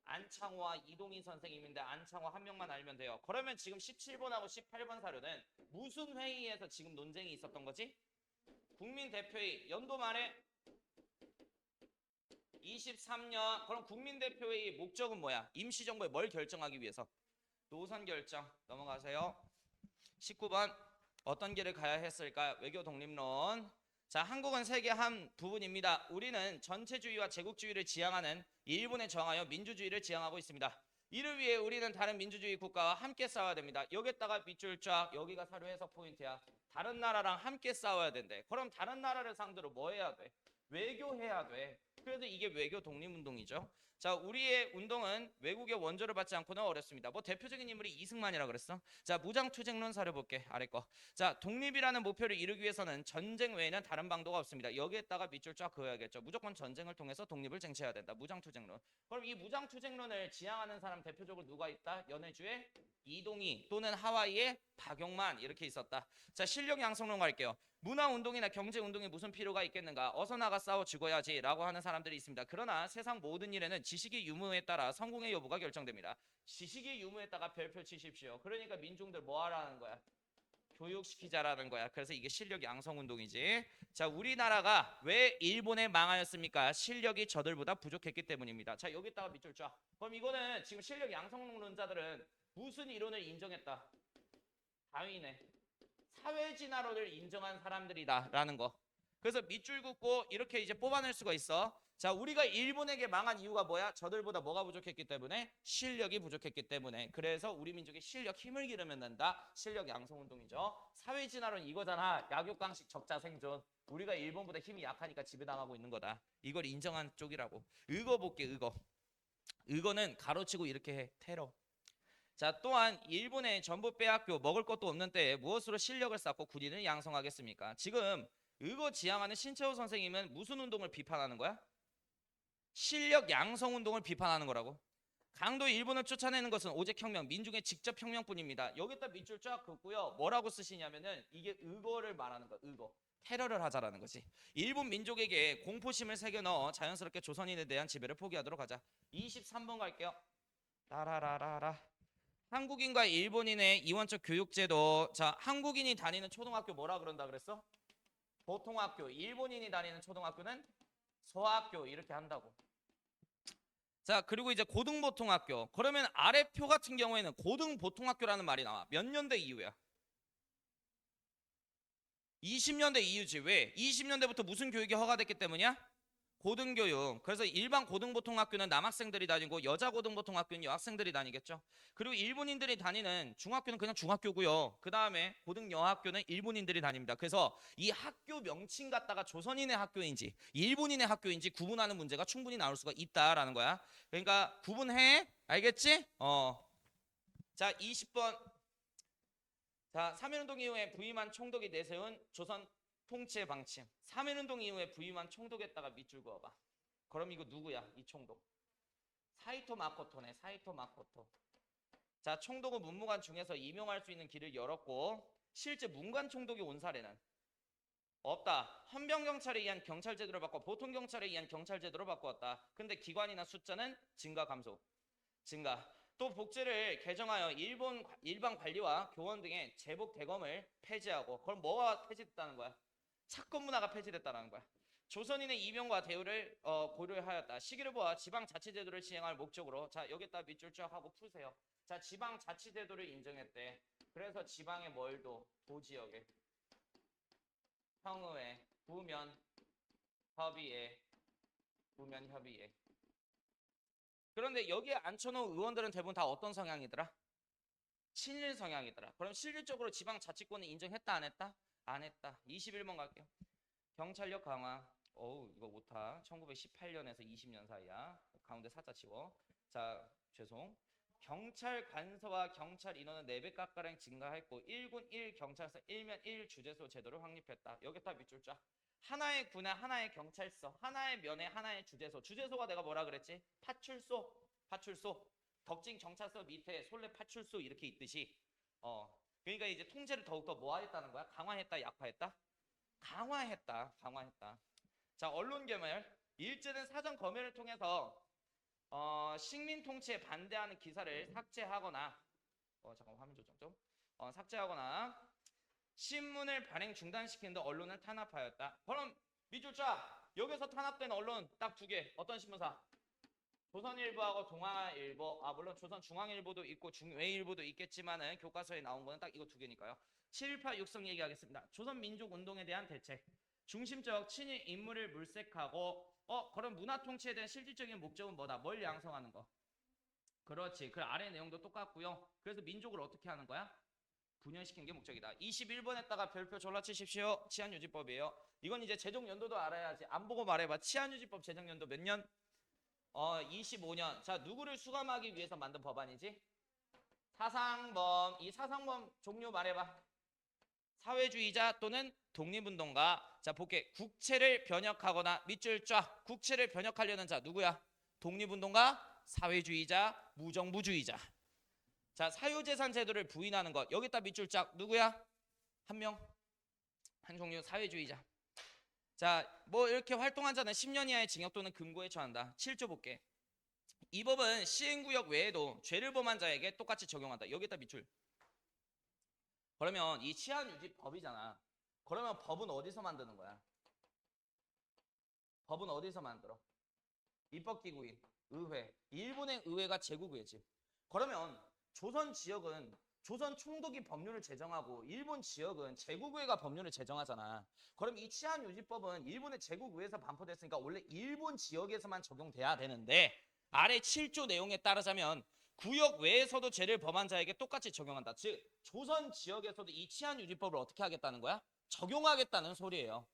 안창호와 이동희 선생님인데 안창호 한 명만 알면 돼요. 그러면 지금 17번하고 18번 사료는 무슨 회의에서 지금 논쟁이 있었던 거지? 국민대표회의. 연도 말에 23년. 그럼 국민대표회의 목적은 뭐야? 임시정부에 뭘 결정하기 위해서? 노선 결정. 넘어가세요. 19번. 어떤 길을 가야 했을까? 외교 독립론. 자, 한국은 세계 한 부분입니다. 우리는 전체주의와 제국주의를 지향하는 일본에 저항하여 민주주의를 지향하고 있습니다. 이를 위해 우리는 다른 민주주의 국가와 함께 싸워야 됩니다. 여기다가 밑줄 쫙. 여기가 사료 해석 포인트야. 다른 나라랑 함께 싸워야 된대. 그럼 다른 나라를 상대로 뭐 해야 돼? 외교해야 돼. 그래서 이게 외교 독립운동이죠. 자, 우리의 운동은 외국의 원조를 받지 않고는 어렵습니다. 뭐 대표적인 인물이 이승만이라 그랬어. 자, 무장투쟁론 사려 볼게. 아래 거. 자, 독립이라는 목표를 이루기 위해서는 전쟁 외에는 다른 방도가 없습니다. 여기에다가 밑줄 쫙 그어야겠죠. 무조건 전쟁을 통해서 독립을 쟁취해야 된다. 무장투쟁론. 그럼 이 무장투쟁론을 지향하는 사람 대표적으로 누가 있다? 연해주의 이동희 또는 하와이의 박용만 이렇게 있었다. 자, 실력 양성론 갈게요. 문화운동이나 경제운동에 무슨 필요가 있겠는가? 어서 나가 싸워 죽어야지 라고 하는 사람들이 있습니다. 그러나 세상 모든 일에는 지식의 유무에 따라 성공의 여부가 결정됩니다. 지식의 유무에 따라 별표 치십시오. 그러니까 민중들 뭐 하라는 거야? 교육시키자라는 거야. 그래서 이게 실력 양성운동이지. 자, 우리나라가 왜 일본에 망하였습니까? 실력이 저들보다 부족했기 때문입니다. 자, 여기다가 밑줄 쫙. 그럼 이거는 지금 실력 양성론자들은 무슨 이론을 인정했다? 다윈의 사회진화론을 인정한 사람들이다라는 거. 그래서 밑줄 긋고 이렇게 이제 뽑아낼 수가 있어. 자, 우리가 일본에게 망한 이유가 뭐야? 저들보다 뭐가 부족했기 때문에? 실력이 부족했기 때문에. 그래서 우리 민족의 실력 힘을 기르면 된다. 실력 양성운동이죠. 사회진화론 이거잖아. 약육강식 적자생존. 우리가 일본보다 힘이 약하니까 지배당하고 있는 거다. 이걸 인정한 쪽이라고. 의거 볼게. 의거. 의거는 가로치고 이렇게 해. 테러. 자, 또한 일본의 전부 빼앗겨 먹을 것도 없는 때에 무엇으로 실력을 쌓고 군인을 양성하겠습니까? 지금 의거 지향하는 신채호 선생님은 무슨 운동을 비판하는 거야? 실력 양성 운동을 비판하는 거라고. 강도 일본을 쫓아내는 것은 오직 혁명, 민중의 직접 혁명뿐입니다. 여기다 밑줄 쫙 긋고요. 뭐라고 쓰시냐면은 이게 의거를 말하는 거야. 의거. 테러를 하자라는 거지. 일본 민족에게 공포심을 새겨 넣어 자연스럽게 조선인에 대한 지배를 포기하도록 하자. 23번 갈게요. 라라라라라. 한국인과 일본인의 이원적 교육제도. 자, 한국인이 다니는 초등학교 뭐라 그런다 그랬어? 보통학교. 일본인이 다니는 초등학교는 소학교 이렇게 한다고. 자, 그리고 이제 고등보통학교. 그러면 아래 표 같은 경우에는 고등보통학교라는 말이 나와. 몇 년대 이후야? 20년대 이후지. 왜? 20년대부터 무슨 교육이 허가됐기 때문이야? 고등교육. 그래서 일반 고등보통학교는 남학생들이 다니고 여자 고등보통학교는 여학생들이 다니겠죠. 그리고 일본인들이 다니는 중학교는 그냥 중학교고요. 그 다음에 고등여학교는 일본인들이 다닙니다. 그래서 이 학교 명칭 갖다가 조선인의 학교인지 일본인의 학교인지 구분하는 문제가 충분히 나올 수가 있다라는 거야. 그러니까 구분해. 알겠지? 자, 20번. 자, 3.1운동 이후에 부임한 총독이 내세운 조선 통치의 방침. 3.1운동 이후에 부임한 총독에다가 밑줄 그어봐. 그럼 이거 누구야? 이 총독. 사이토 마코토네. 사이토 마코토. 자, 총독은 문무관 중에서 임용할 수 있는 길을 열었고 실제 문관 총독이 온 사례는 없다. 헌병경찰에 의한 경찰제도를 바꿔 보통경찰에 의한 경찰제도로 바꾸었다. 근데 기관이나 숫자는 증가 감소. 증가. 또 복제를 개정하여 일반 관리와 교원 등의 제복 대검을 폐지하고 그럼 뭐가 폐지됐다는 거야? 사건 문화가 폐지됐다는 거야. 조선인의 임용과 대우를 고려하였다. 시기를 보아 지방자치제도를 시행할 목적으로 자 여기다 밑줄 쫙 하고 푸세요. 자 지방자치제도를 인정했대. 그래서 지방의 뭘도 도지역에 평의회 부면 협의회 부면 협의회. 그런데 여기에 앉혀놓은 의원들은 대부분 다 어떤 성향이더라? 친일 성향이더라. 그럼 실질적으로 지방자치권을 인정했다 안 했다? 안 했다. 21번 갈게요. 경찰력 강화. 어우 이거 못하. 1918년에서 20년 사이야. 가운데 사자 치워. 자 죄송. 경찰 관서와 경찰 인원은 4배 가까이 증가했고 1군 1경찰서 1면 1주재소 제도를 확립했다. 여기다 밑줄 쫙. 하나의 군에 하나의 경찰서, 하나의 면에 하나의 주재소. 주재소가 내가 뭐라 그랬지? 파출소. 파출소. 덕진 경찰서 밑에 솔레 파출소 이렇게 있듯이 그러니까 이제 통제를 더욱더 뭐하였다는 거야? 강화했다, 약화했다? 강화했다, 강화했다. 자, 언론 개멸. 일제는 사전 검열을 통해서 식민 통치에 반대하는 기사를 삭제하거나 잠깐 화면 조정 좀. 삭제하거나 신문을 발행 중단시키는 등 언론을 탄압하였다. 그럼 밑줄 쫙. 여기서 탄압된 언론 딱 2개. 어떤 신문사? 조선일보하고 동아일보. 물론 조선중앙일보도 있고 중외일보도 있겠지만은 교과서에 나온 거는 딱 이거 2개니까요. 7.18 육성 얘기하겠습니다. 조선민족운동에 대한 대책. 중심적 친일 인물을 물색하고 그럼 문화통치에 대한 실질적인 목적은 뭐다? 뭘 양성하는 거? 그렇지. 그 아래 내용도 똑같고요. 그래서 민족을 어떻게 하는 거야? 분열시키는 게 목적이다. 21번에다가 별표 졸라 치십시오. 치안유지법이에요. 이건 이제 제정연도도 알아야지. 안 보고 말해봐. 치안유지법 제정연도 몇 년? 25년. 자, 누구를 수감하기 위해서 만든 법안이지? 사상범. 이 사상범 종류 말해봐. 사회주의자 또는 독립운동가. 자, 볼게. 국채를 변혁하거나 밑줄 쫙. 국채를 변혁하려는 자 누구야? 독립운동가, 사회주의자, 무정부주의자. 자, 사유재산 제도를 부인하는 것. 여기다 밑줄 쫙. 누구야? 한 명. 한 종류 사회주의자. 자, 뭐 이렇게 활동한 자는 10년 이하의 징역 또는 금고에 처한다. 7조 볼게. 이 법은 시행구역 외에도 죄를 범한 자에게 똑같이 적용한다. 여기다 밑줄. 그러면 이 치안유지법이잖아. 그러면 법은 어디서 만드는 거야? 법은 어디서 만들어? 입법기구인 의회. 일본의 의회가 제국의회지. 그러면 조선 지역은 조선 총독이 법률을 제정하고 일본 지역은 제국의회가 법률을 제정하잖아. 그럼 이 치안유지법은 일본의 제국의회에서 반포됐으니까 원래 일본 지역에서만 적용돼야 되는데 아래 7조 내용에 따르자면 구역 외에서도 죄를 범한 자에게 똑같이 적용한다. 즉 조선 지역에서도 이 치안유지법을 어떻게 하겠다는 거야? 적용하겠다는 소리예요.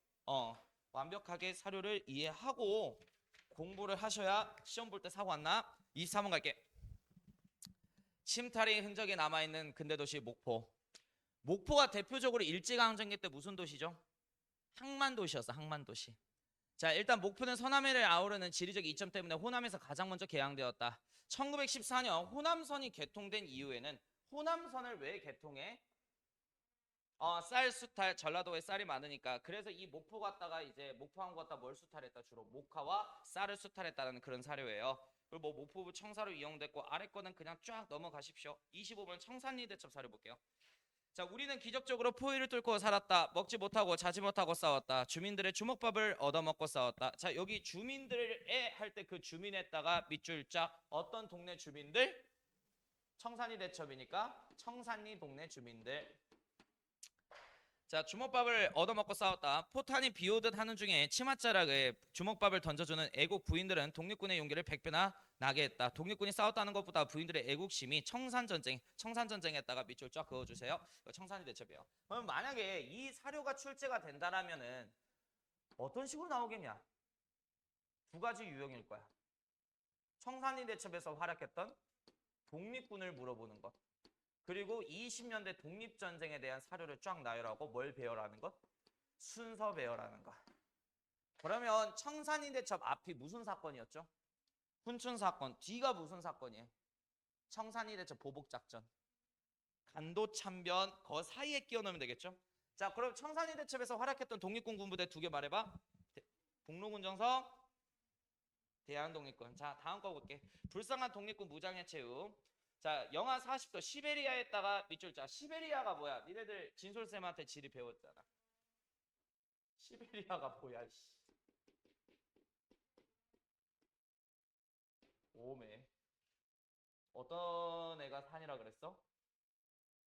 완벽하게 사료를 이해하고 공부를 하셔야 시험 볼 때 사고 안 나. 23번 갈게. 침탈의 흔적이 남아있는 근대도시 목포. 목포가 대표적으로 일제강점기 때 무슨 도시죠? 항만도시였어. 항만도시. 자, 일단 목포는 서남해를 아우르는 지리적 이점 때문에 호남에서 가장 먼저 개항되었다. 1914년 호남선이 개통된 이후에는 호남선을 왜 개통해? 쌀 수탈, 전라도에 쌀이 많으니까. 그래서 이 목포 갔다가 이제 목포항 갔다 뭘 수탈했다? 주로 목화와 쌀을 수탈했다는 그런 사료예요. 그리고 뭐 목포부 청사로 이용됐고 아래 거는 그냥 쫙 넘어가십시오. 25번 청산리 대첩 사료 볼게요. 자, 우리는 기적적으로 포위를 뚫고 살았다. 먹지 못하고 자지 못하고 싸웠다. 주민들의 주먹밥을 얻어먹고 싸웠다. 자, 여기 주민들의 할 때 그 주민에다가 밑줄 쫙. 어떤 동네 주민들? 청산리 대첩이니까 청산리 동네 주민들. 자, 주먹밥을 얻어먹고 싸웠다. 포탄이 비오듯 하는 중에 치맛자락에 주먹밥을 던져주는 애국 부인들은 독립군의 용기를 100배나 나게 했다. 독립군이 싸웠다는 것보다 부인들의 애국심이 청산전쟁에다가 밑줄 쫙 그어주세요. 이거 청산리 대첩이에요. 그럼 만약에 이 사료가 출제가 된다라면은 어떤 식으로 나오겠냐? 두 가지 유형일 거야. 청산리 대첩에서 활약했던 독립군을 물어보는 것. 그리고 20년대 독립전쟁에 대한 사료를 쫙 나열하고 뭘 배열하는 것? 순서 배열하는 것. 그러면 청산리 대첩 앞이 무슨 사건이었죠? 훈춘 사건. 뒤가 무슨 사건이에요? 청산리 대첩 보복작전. 간도 참변. 그 사이에 끼워 넣으면 되겠죠? 자, 그럼 청산리 대첩에서 활약했던 독립군 군부대 두 개 말해봐. 복로군정서, 대한독립군. 자, 다음 거 볼게. 불쌍한 독립군 무장해체 후. 자, 영하 40도 시베리아에다가 밑줄 자. 시베리아가 뭐야? 니네들 진솔쌤한테 지리 배웠잖아. 시베리아가 뭐야? 오메. 어떤 애가 산이라 그랬어?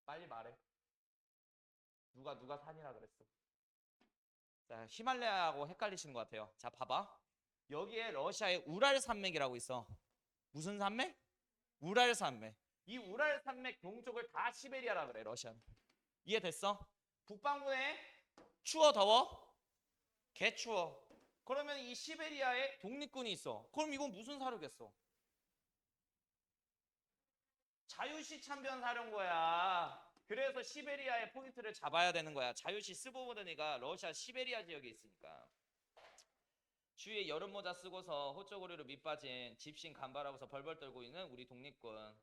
빨리 말해. 누가 산이라 그랬어? 자, 히말라야하고 헷갈리시는 것 같아요. 자, 봐봐. 여기에 러시아의 우랄 산맥이라고 있어. 무슨 산맥? 우랄 산맥. 이 우랄 산맥 동쪽을 다 시베리아라 그래, 러시아는. 이해됐어? 북반구에 추워 더워? 개 추워. 그러면 이 시베리아에 독립군이 있어. 그럼 이건 무슨 사료겠어? 자유시 참변 사령부야. 그래서 시베리아의 포인트를 잡아야 되는 거야. 자유시 스보보드니가 러시아 시베리아 지역에 있으니까. 주위에 여름 모자 쓰고서 호쩌고리로 밑빠진 집신 간발하고서 벌벌 떨고 있는 우리 독립군.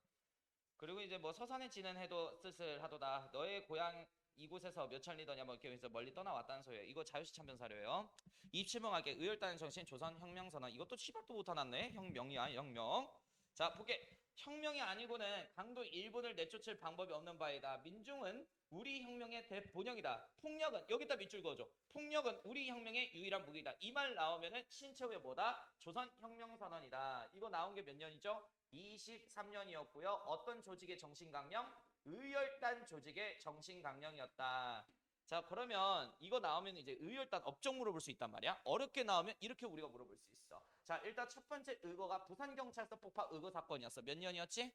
그리고 이제 뭐 서산에 지는 해도 쓸쓸하도다. 너의 고향 이곳에서 몇 천리더냐 뭐 이렇게 해서 멀리 떠나왔다는 소리예요. 이거 자유시 참변 사료예요. 27번할게. 의열단의 정신 조선 혁명선언. 이것도 시발도 못하났네. 혁명이야 혁명. 자 보게. 혁명이 아니고는 강도 일본을 내쫓을 방법이 없는 바이다. 민중은 우리 혁명의 대본영이다. 폭력은 여기다 밑줄 그어줘. 폭력은 우리 혁명의 유일한 무기다. 이 말 나오면은 신체후에 뭐다? 조선혁명선언이다. 이거 나온 게 몇 년이죠? 23년이었고요. 어떤 조직의 정신강령? 의열단 조직의 정신강령이었다. 자 그러면 이거 나오면 이제 의열단 업적 물어볼 수 있단 말이야. 어렵게 나오면 이렇게 우리가 물어볼 수 있어. 자 일단 첫 번째 의거가 부산경찰서 폭파 의거 사건이었어. 몇 년이었지?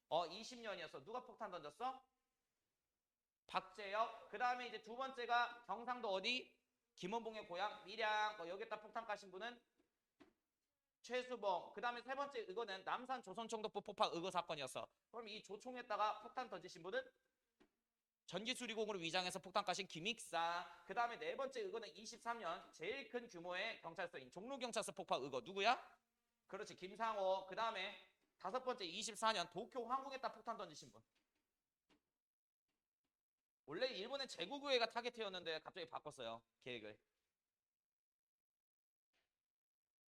20년이었어. 누가 폭탄 던졌어? 박재혁. 그 다음에 이제 두 번째가 경상도 어디? 김원봉의 고향 밀양. 여기다 폭탄 까신 분은 최수봉. 그 다음에 세 번째 의거는 남산 조선총독부 폭파 의거 사건이었어. 그럼 이 조총에다가 폭탄 던지신 분은 전기수리공으로 위장해서 폭탄 까신 김익사. 그 다음에 네 번째 의거는 23년 제일 큰 규모의 경찰서인 종로경찰서 폭파 의거 누구야? 그렇지 김상호. 그 다음에 다섯 번째 24년 도쿄 황궁에다 폭탄 던지신 분. 원래 일본의 제국의회가 타겟이었는데 갑자기 바꿨어요 계획을.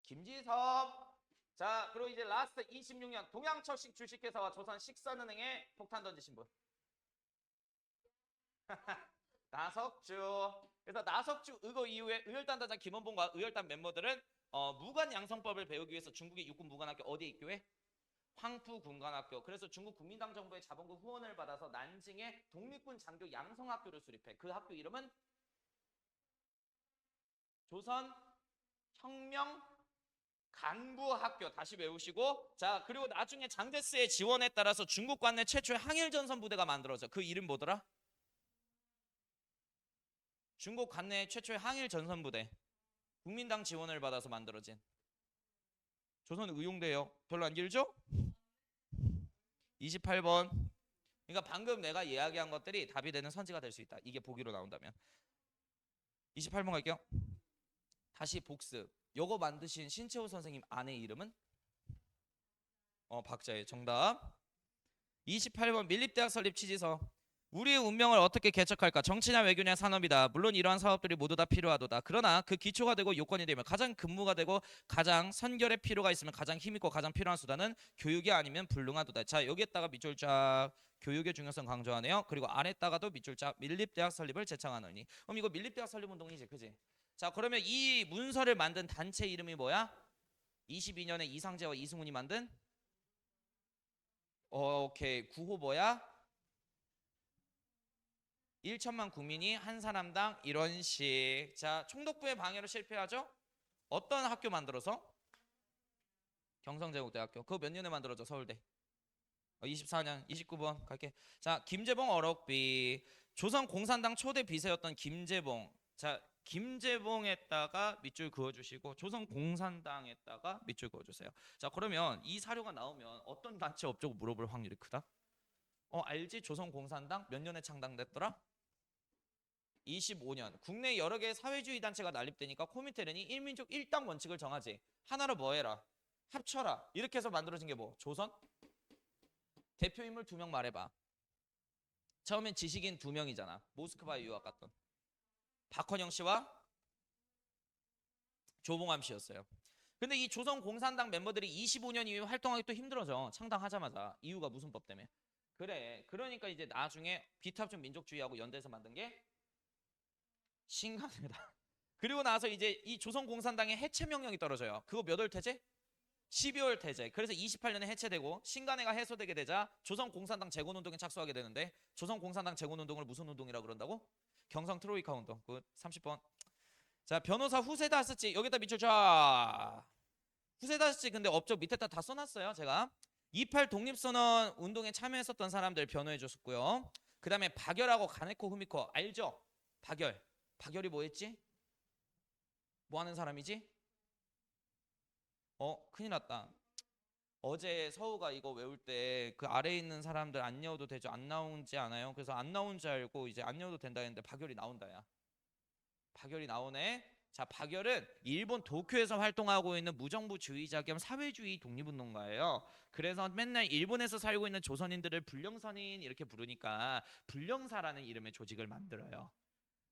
김지섭. 자 그리고 이제 라스트 26년 동양철식 주식회사와 조선 식선은행에 폭탄 던지신 분. 나석주. 그래서 나석주 의거 이후에 의열단 단장 김원봉과 의열단 멤버들은 무관 양성법을 배우기 위해서 중국의 육군 무관학교 어디에 입교해? 황푸군관학교. 그래서 중국 국민당 정부의 자본금 후원을 받아서 난징의 독립군 장교 양성학교를 수립해. 그 학교 이름은 조선 혁명 간부학교. 다시 외우시고. 자 그리고 나중에 장제스의 지원에 따라서 중국 관내 최초의 항일전선 부대가 만들어져. 그 이름 뭐더라? 중국 관내 최초의 항일전선 부대. 국민당 지원을 받아서 만들어진 조선 의용대요. 별로 안 길죠? 28번. 그러니까 방금 내가 이야기한 것들이 답이 되는 선지가 될 수 있다. 이게 보기로 나온다면. 28번 갈게요. 다시 복습. 요거 만드신 신채호 선생님 아내 이름은? 박자의 정답. 28번 밀립대학 설립 취지서. 우리의 운명을 어떻게 개척할까? 정치냐 외교냐 산업이다. 물론 이러한 사업들이 모두 다 필요하도다. 그러나 그 기초가 되고 요건이 되면 가장 근무가 되고 가장 선결의 필요가 있으면 가장 힘있고 가장 필요한 수단은 교육이 아니면 불능하도다. 자 여기에다가 밑줄 쫙 교육의 중요성 강조하네요. 그리고 아래다가도 밑줄 쫙 밀립대학 설립을 제창하느니. 그럼 이거 밀립대학 설립 운동이지 그지? 자 그러면 이 문서를 만든 단체 이름이 뭐야? 22년에 이상재와 이승훈이 만든 오케이 구호 뭐야? 1천만 국민이 한 사람당 이런 식. 자, 총독부의 방해로 실패하죠? 어떤 학교 만들어서? 경성제국대학교. 그거 몇 년에 만들어져? 서울대. 24년 29번 갈게. 자, 김재봉 어록비. 조선 공산당 초대 비서였던 김재봉. 자, 김재봉에다가 밑줄 그어주시고 조선 공산당에다가 밑줄 그어주세요. 자, 그러면 이 사료가 나오면 어떤 단체 업적 물어볼 확률이 크다? 알지? 조선 공산당 몇 년에 창당됐더라? 25년. 국내 여러 개의 사회주의 단체가 난립되니까 코민테른이 일민족 일당 원칙을 정하지. 하나로 뭐 해라? 합쳐라. 이렇게 해서 만들어진 게 뭐? 조선? 대표 인물 2명 말해봐. 처음엔 지식인 2명이잖아. 모스크바 유학 갔던 박헌영 씨와 조봉암 씨였어요. 근데 이 조선 공산당 멤버들이 25년 이후에 활동하기 또 힘들어져. 창당하자마자. 이유가 무슨 법 때문에? 그래. 그러니까 이제 나중에 비탑적 민족주의하고 연대해서 만든 게 신간회다. 그리고 나서 이제 이 조선 공산당의 해체 명령이 떨어져요. 그거 몇 월 퇴제? 12월 퇴제. 그래서 28년에 해체되고 신간회가 해소되게 되자 조선 공산당 재건운동에 착수하게 되는데 조선 공산당 재건운동을 무슨 운동이라고 그런다고? 경성 트로이카 운동. 굿. 30번. 자, 변호사 후세다스지 여기다 밑줄 자. 후세다스지 근데 업적 밑에다 다 써놨어요. 제가 28 독립선언 운동에 참여했었던 사람들 변호해 줬었고요. 그 다음에 박열하고 가네코 후미코 알죠? 박열이 뭐 했지? 뭐 하는 사람이지? 큰일 났다. 어제 서우가 이거 외울 때 그 아래에 있는 사람들 안 외워도 되죠? 안 나오지 않아요? 그래서 안 나온 줄 알고 이제 안 외워도 된다 했는데 박열이 나온다 야. 박열이 나오네. 자, 박열은 일본 도쿄에서 활동하고 있는 무정부주의자 겸 사회주의 독립운동가예요. 그래서 맨날 일본에서 살고 있는 조선인들을 불령선인 이렇게 부르니까 불령사라는 이름의 조직을 만들어요.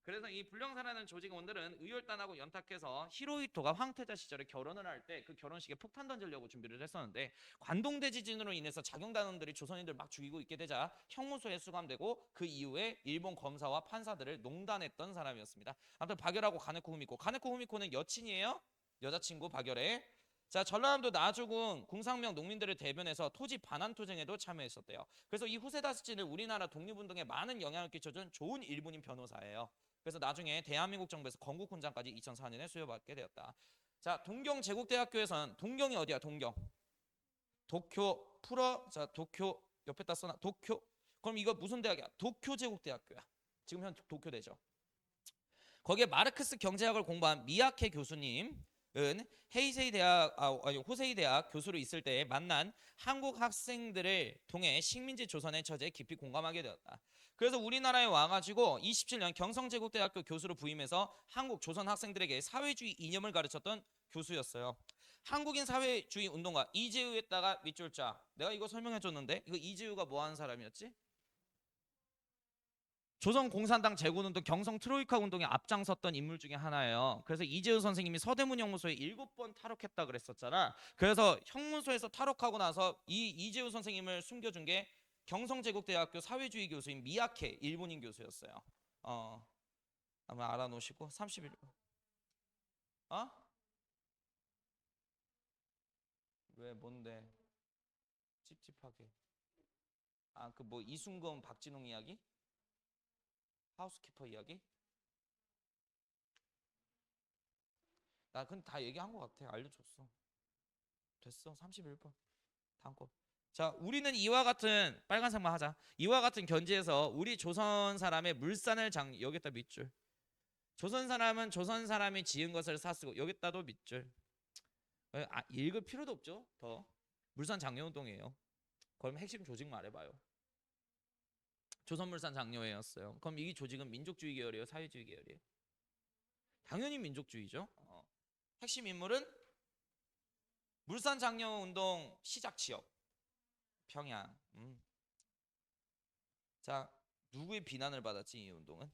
그래서 이 불령사라는 조직원들은 의열단하고 연탁해서 히로히토가 황태자 시절에 결혼을 할 때 그 결혼식에 폭탄 던지려고 준비를 했었는데 관동대 지진으로 인해서 자경단원들이 조선인들 막 죽이고 있게 되자 형무소에 수감되고 그 이후에 일본 검사와 판사들을 농단했던 사람이었습니다. 아무튼 박열하고 가네코 후미코는 여친이에요. 여자친구 박열의. 자, 전라남도 나주군 궁상명 농민들을 대변해서 토지 반환 투쟁에도 참여했었대요. 그래서 이 후세다스지는 우리나라 독립운동에 많은 영향을 끼쳐준 좋은 일본인 변호사예요. 그래서 나중에 대한민국 정부에서 건국훈장까지 2004년에 수여받게 되었다. 자, 동경제국대학교에선 동경이 어디야? 동경. 도쿄 풀어. 자, 도쿄 옆에다 써놔. 도쿄. 그럼 이거 무슨 대학이야? 도쿄제국대학교야. 지금 현 도쿄대죠. 거기에 마르크스 경제학을 공부한 미야케 교수님 헤이세이 대학 호세이 대학 교수로 있을 때 만난 한국 학생들을 통해 식민지 조선의 처지에 깊이 공감하게 되었다. 그래서 우리나라에 와가지고 27년 경성제국대학교 교수로 부임해서 한국 조선 학생들에게 사회주의 이념을 가르쳤던 교수였어요. 한국인 사회주의 운동가 이재우에다가 밑줄 자. 내가 이거 설명해줬는데 이거 이재우가 뭐 하는 사람이었지? 조선 공산당 재건운동 경성 트로이카 운동에 앞장섰던 인물 중에 하나예요. 그래서 이재우 선생님이 서대문 형무소에 7번 탈옥했다 그랬었잖아. 그래서 형무소에서 탈옥하고 나서 이 이재우 선생님을 숨겨준 게 경성제국대학교 사회주의 교수인 미야케 일본인 교수였어요. 아마 알아놓으시고 31번. 어? 왜 뭔데? 찝찝하게. 그 뭐 이순검 박진홍 이야기? 하우스키퍼 이야기? 나 근데 다 얘기한 것 같아. 알려줬어. 됐어. 31번. 다음 거. 자, 우리는 이와 같은 빨간색만 하자. 이와 같은 견지에서 우리 조선 사람의 물산을 여기다 밑줄. 조선 사람은 조선 사람이 지은 것을 사쓰고 여기다도 밑줄. 읽을 필요도 없죠. 더. 물산 장려운동이에요. 그럼 핵심 조직 말해봐요. 조선물산 장려회였어요. 그럼 이 조직은 민족주의 계열이에요? 사회주의 계열이에요? 당연히 민족주의죠. 핵심 인물은 물산 장려운동 시작 지역 평양. 자, 누구의 비난을 받았지 이 운동은?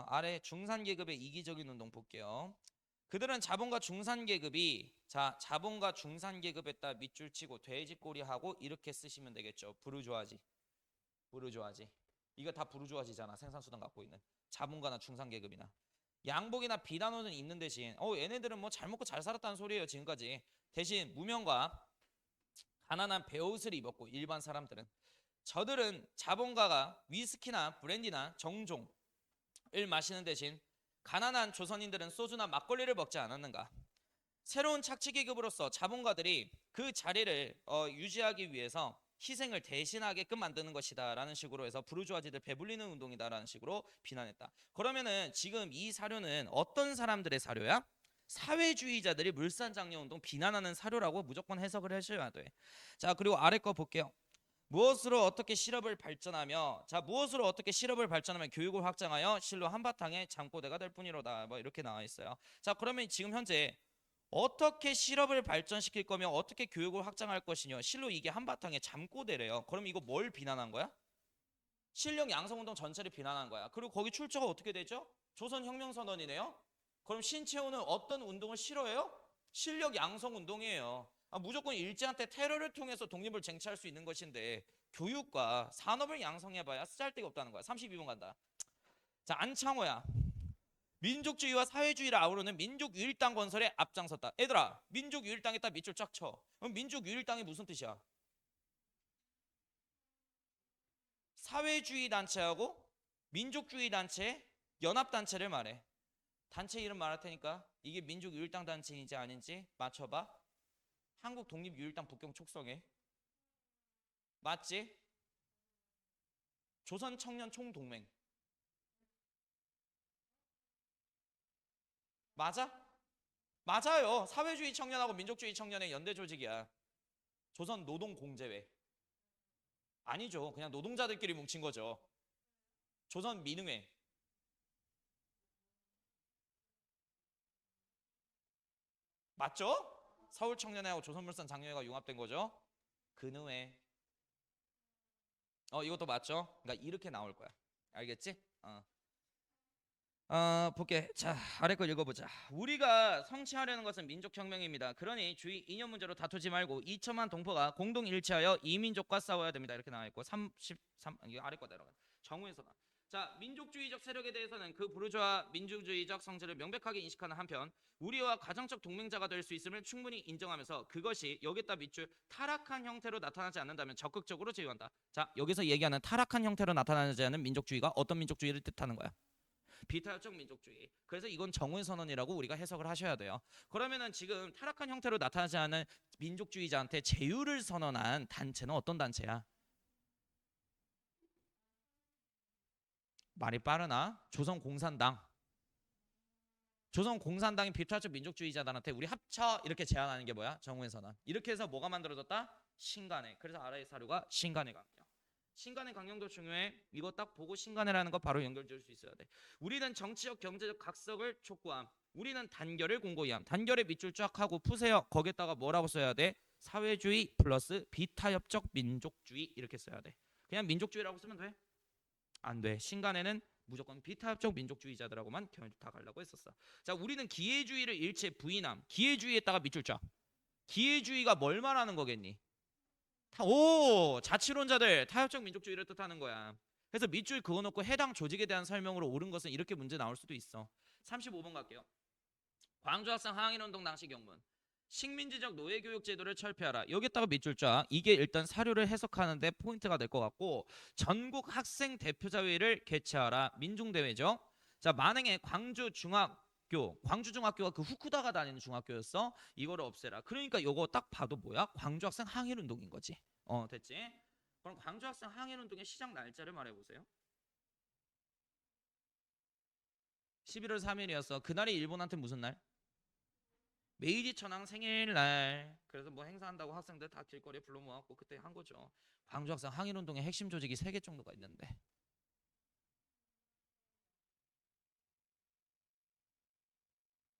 아래 중산계급의 이기적인 운동 볼게요. 그들은 자본과 중산계급이 자본과 중산계급에다 밑줄 치고 돼지꼬리하고 이렇게 쓰시면 되겠죠. 부르주아지. 이거 다 부르주아지잖아. 생산수단 갖고 있는 자본가나 중산계급이나. 양복이나 비단옷은 입는 대신 얘네들은 뭐 잘 먹고 잘 살았다는 소리예요. 지금까지. 대신 무명과 가난한 베옷을 입었고 일반 사람들은 저들은 자본가가 위스키나 브랜디나 정종을 마시는 대신 가난한 조선인들은 소주나 막걸리를 먹지 않았는가? 새로운 착취 계급으로서 자본가들이 그 자리를 유지하기 위해서 희생을 대신하게끔 만드는 것이다 라는 식으로 해서 부르주아지들 배불리는 운동이다 라는 식으로 비난했다. 그러면은 지금 이 사료는 어떤 사람들의 사료야? 사회주의자들이 물산장려운동 비난하는 사료라고 무조건 해석을 하셔야 돼. 자, 그리고 아래 거 볼게요. 무엇으로 어떻게 실업을 발전하며, 자, 무엇으로 어떻게 실업을 발전하며 교육을 확장하여 실로 한바탕의 잠꼬대가 될 뿐이로다. 뭐 이렇게 나와 있어요. 자, 그러면 지금 현재 어떻게 실업을 발전시킬 거며 어떻게 교육을 확장할 것이냐, 실로 이게 한바탕의 잠꼬대래요. 그럼 이거 뭘 비난한 거야? 실력 양성운동 전체를 비난한 거야. 그리고 거기 출처가 어떻게 되죠? 조선혁명선언이네요. 그럼 신채호는 어떤 운동을 싫어해요? 실력 양성운동이에요. 무조건 일제한테 테러를 통해서 독립을 쟁취할 수 있는 것인데 교육과 산업을 양성해봐야 쓰잘데가 없다는 거야. 32번 간다. 자, 안창호야. 민족주의와 사회주의를 아우르는 민족유일당 건설에 앞장섰다. 얘들아, 민족유일당에다 밑줄 쫙 쳐. 그럼 민족유일당이 무슨 뜻이야? 사회주의 단체하고 민족주의 단체 연합단체를 말해. 단체 이름 말할 테니까 이게 민족유일당 단체인지 아닌지 맞춰봐. 한국독립유일당 북경 촉성회 맞지? 조선청년총동맹 맞아? 맞아요. 사회주의 청년하고 민족주의 청년의 연대 조직이야. 조선노동공제회 아니죠. 그냥 노동자들끼리 뭉친 거죠. 조선민흥회 맞죠? 서울청년회하고 조선물산 장려회가 융합된 거죠. 근의회 이것도 맞죠? 그러니까 이렇게 나올 거야. 알겠지? 볼게. 자, 아래 걸 읽어보자. 우리가 성취하려는 것은 민족혁명입니다. 그러니 주의 이념 문제로 다투지 말고 2천만 동포가 공동 일치하여 이민족과 싸워야 됩니다. 이렇게 나와 있고 33 이거 아래 거 내려가. 정우에서 자, 민족주의적 세력에 대해서는 그 부르주아 민주주의적 성질을 명백하게 인식하는 한편 우리와 가정적 동맹자가 될 수 있음을 충분히 인정하면서 그것이 여기다 밑줄 타락한 형태로 나타나지 않는다면 적극적으로 제휴한다. 자, 여기서 얘기하는 타락한 형태로 나타나지 않는 민족주의가 어떤 민족주의를 뜻하는 거야? 비타협적 민족주의. 그래서 이건 정우의 선언이라고 우리가 해석을 하셔야 돼요. 그러면은 지금 타락한 형태로 나타나지 않은 민족주의자한테 제휴를 선언한 단체는 어떤 단체야? 말이 빠르나? 조선공산당. 조선공산당이 비타협적 민족주의자들한테 우리 합쳐 이렇게 제안하는 게 뭐야? 정우의 선언. 이렇게 해서 뭐가 만들어졌다? 신간회. 그래서 아래의 사료가 신간회 강령. 신간의 강령도 중요해. 이거 딱 보고 신간회라는 거 바로 연결될 수 있어야 돼. 우리는 정치적 경제적 각성을 촉구함. 우리는 단결을 공고히 함. 단결에 밑줄 쫙 하고 푸세요. 거기에다가 뭐라고 써야 돼? 사회주의 플러스 비타협적 민족주의 이렇게 써야 돼. 그냥 민족주의라고 쓰면 돼? 안 돼. 신간회는 무조건 비타협적 민족주의자들하고만 다 가려고 했었어. 자, 우리는 기회주의를 일체 부인함. 기회주의에다가 밑줄 쫙. 기회주의가 뭘 말하는 거겠니? 자치론자들 타협적 민족주의를 뜻하는 거야. 그래서 밑줄 그어놓고 해당 조직에 대한 설명으로 옳은 것은 이렇게 문제 나올 수도 있어. 35번 갈게요. 광주학생 항일운동 당시 경문. 식민지적 노예교육 제도를 철폐하라. 여기다가 밑줄 쫙. 이게 일단 사료를 해석하는데 포인트가 될 것 같고 전국 학생 대표자회를 개최하라. 민중대회죠. 자, 만행에 광주중학교가 그 후쿠다가 다니는 중학교였어. 이거를 없애라. 그러니까 요거 딱 봐도 뭐야? 광주학생 항일운동인 거지. 됐지? 그럼 광주학생 항일운동의 시작 날짜를 말해보세요. 11월 3일이었어. 그날이 일본한테 무슨 날? 메이지 천황 생일날. 그래서 뭐 행사한다고 학생들 다 길거리에 불러 모았고 그때 한 거죠. 광주학생 항일운동의 핵심 조직이 3개 정도가 있는데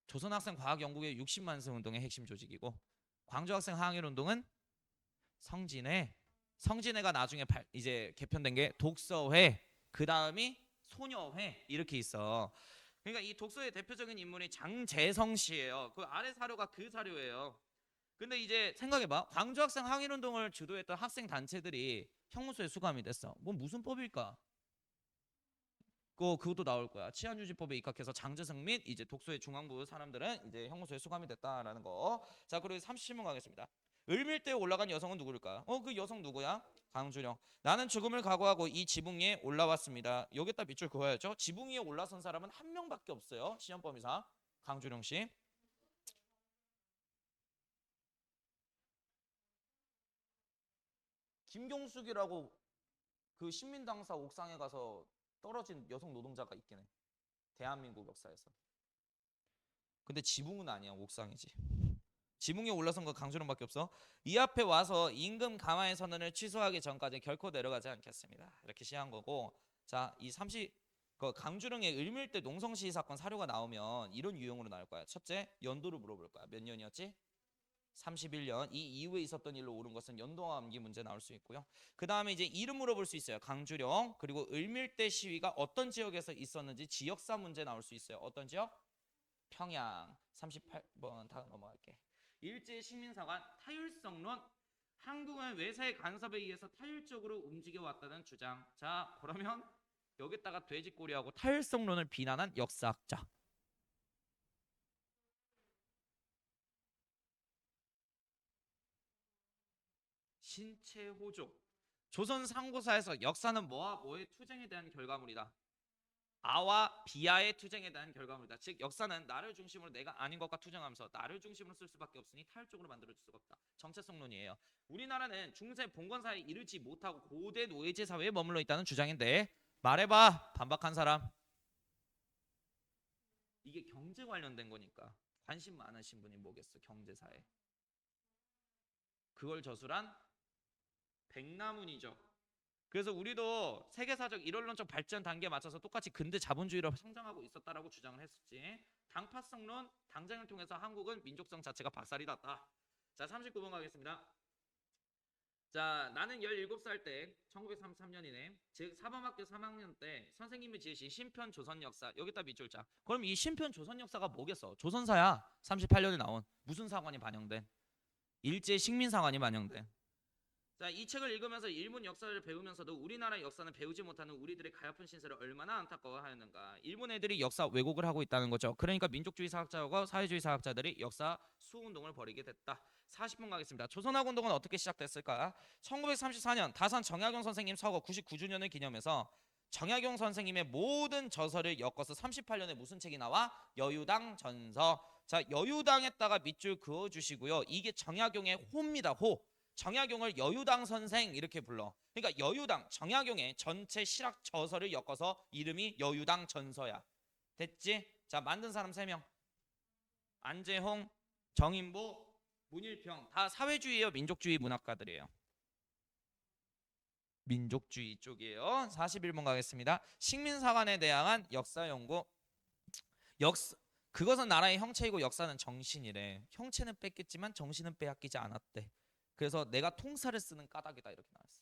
조선학생 과학연구회 60만세 운동의 핵심 조직이고 광주학생 항일운동은 성진회가 나중에 이제 개편된 게 독서회, 그 다음이 소녀회 이렇게 있어. 그러니까 이 독서회 대표적인 인물이 장재성 씨예요. 그 아래 사료가 그 사료예요. 근데 이제 생각해봐. 광주학생 항일운동을 주도했던 학생 단체들이 형무소에 수감이 됐어. 뭐 무슨 법일까? 그것도 나올 거야. 치안유지법에 입각해서 장재성 및 이제 독서회 중앙부 사람들은 이제 형무소에 수감이 됐다라는 거. 자, 그리고 37번 가겠습니다. 을밀대에 올라간 여성은 누구일까? 그 여성 누구야? 강주령. 나는 죽음을 각오하고 이 지붕 위에 올라왔습니다. 여기다 밑줄 그어야죠. 지붕 위에 올라선 사람은 한 명밖에 없어요. 시험 범위상 강주령 씨. 김경숙이라고 그 신민당사 옥상에 가서 떨어진 여성 노동자가 있긴 해. 대한민국 역사에서. 근데 지붕은 아니야. 옥상이지. 지붕에 올라선 거 강주령밖에 없어. 이 앞에 와서 임금 강화의 선언을 취소하기 전까지 결코 내려가지 않겠습니다. 이렇게 시한 거고. 자, 이 강주령의 을밀대 농성시위 사건 사료가 나오면 이런 유형으로 나올 거야. 첫째, 연도를 물어볼 거야. 몇 년이었지? 31년. 이 이후에 있었던 일로 옳은 것은 연도와 암기 문제 나올 수 있고요. 그 다음에 이제 이름 물어볼 수 있어요. 강주령. 그리고 을밀대 시위가 어떤 지역에서 있었는지 지역사 문제 나올 수 있어요. 어떤 지역? 평양. 38번 다 넘어갈게. 일제 식민사관 타율성론. 한국은 외세의 간섭에 의해서 타율적으로 움직여왔다는 주장. 자, 그러면 여기다가 돼지꼬리하고 타율성론을 비난한 역사학자. 신채호조. 조선 상고사에서 역사는 뭐와 뭐의 투쟁에 대한 결과물이다. 아와 비아의 투쟁에 대한 결과물이다. 즉 역사는 나를 중심으로 내가 아닌 것과 투쟁하면서 나를 중심으로 쓸 수밖에 없으니 타율적으로 만들어줄 수가 없다. 정체성론이에요. 우리나라는 중세 봉건사에 이르지 못하고 고대 노예제 사회에 머물러 있다는 주장인데 말해봐. 반박한 사람. 이게 경제 관련된 거니까 관심 많으신 분이 뭐겠어. 경제사에. 그걸 저술한 백나문이죠. 그래서 우리도 세계사적 일원론적 발전 단계에 맞춰서 똑같이 근대 자본주의로 성장하고 있었다라고 주장을 했었지. 당파성론, 당장을 통해서 한국은 민족성 자체가 박살이 났다. 자, 39번 가겠습니다. 자, 나는 17살 때 1933년이네. 즉 사범학교 3학년 때 선생님이 지으신 신편 조선 역사. 여기다 밑줄 자. 그럼 이 신편 조선 역사가 뭐겠어? 조선사야. 38년에 나온 무슨 사관이 반영된? 일제 식민 사관이 반영된. 자, 이 책을 읽으면서 일본 역사를 배우면서도 우리나라 역사는 배우지 못하는 우리들의 가엾은 신세를 얼마나 안타까워하였는가. 일본 애들이 역사 왜곡을 하고 있다는 거죠. 그러니까 민족주의 사학자와 사회주의 사학자들이 역사 수운동을 벌이게 됐다. 40분 가겠습니다. 조선학 운동은 어떻게 시작됐을까? 1934년 다산 정약용 선생님 서거 99주년을 기념해서 정약용 선생님의 모든 저서를 엮어서 38년에 무슨 책이 나와? 여유당 전서. 자, 여유당에다가 밑줄 그어주시고요. 이게 정약용의 호입니다. 호. 정약용을 여유당 선생 이렇게 불러. 그러니까 여유당 정약용의 전체 실학 저서를 엮어서 이름이 여유당 전서야. 됐지? 자, 만든 사람 3명. 안재홍, 정인보, 문일평. 다 사회주의예요, 민족주의 문학가들이에요. 민족주의 쪽이에요. 41번 가겠습니다. 식민사관에 대항한 역사연구. 그것은 나라의 형체이고 역사는 정신이래. 형체는 뺏겼지만 정신은 빼앗기지 않았대. 그래서 내가 통사를 쓰는 까닭이다 이렇게 나왔어.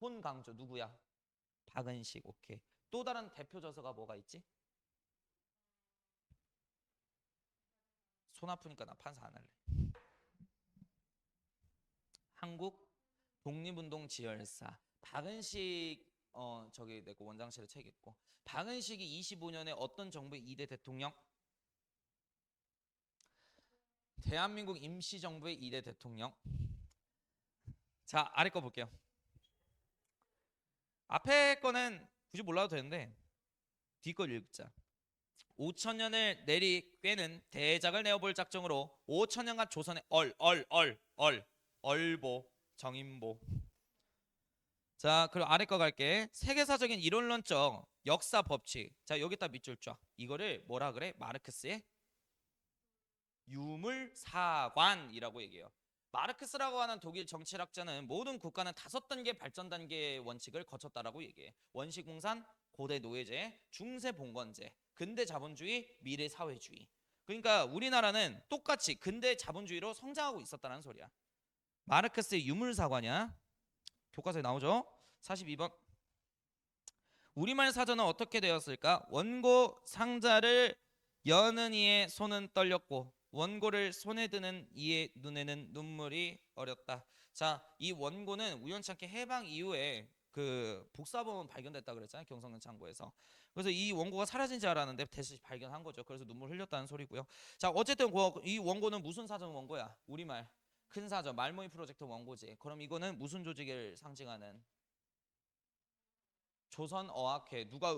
혼강조 누구야? 박은식. 오케이. 또 다른 대표 저서가 뭐가 있지? 손 아프니까 나 판사 안 할래. 한국 독립운동 지열사. 박은식 저기 내거 원장실에 책 있고. 박은식이 25년에 어떤 정부의 2대 대통령? 대한민국 임시정부의 2대 대통령. 자, 아래 거 볼게요. 앞에 거는 굳이 몰라도 되는데 뒤 거 읽자. 5천년을 내리꿰는 대작을 내어볼 작정으로 5천년간 조선의 얼보 정인보. 자, 그리고 아래 거 갈게. 세계사적인 이론론적 역사 법칙. 자, 여기다 밑줄 쫙. 이거를 뭐라 그래? 마르크스의 유물사관이라고 얘기해요. 마르크스라고 하는 독일 정치학자는 모든 국가는 5단계 발전 단계의 원칙을 거쳤다라고 얘기해. 원시공산, 고대 노예제, 중세 봉건제, 근대 자본주의, 미래 사회주의. 그러니까 우리나라는 똑같이 근대 자본주의로 성장하고 있었다는 소리야. 마르크스의 유물사관이야. 교과서에 나오죠. 42번. 우리말 사전은 어떻게 되었을까? 원고 상자를 여는 이의 손은 떨렸고 원고를 손에 드는 이의 눈에는 눈물이 어렸다. 자, 이 원고는 우연찮게 해방 이후에 그 복사본 발견됐다 그랬잖아요. 경성군 창고에서. 그래서 이 원고가 사라진 줄 알았는데 다시 발견한 거죠. 그래서 눈물 흘렸다는 소리고요. 자, 어쨌든 이 원고는 무슨 사전 원고야? 우리말. 큰 사전 말모이 프로젝트 원고지. 그럼 이거는 무슨 조직을 상징하는? 조선어학회. 누가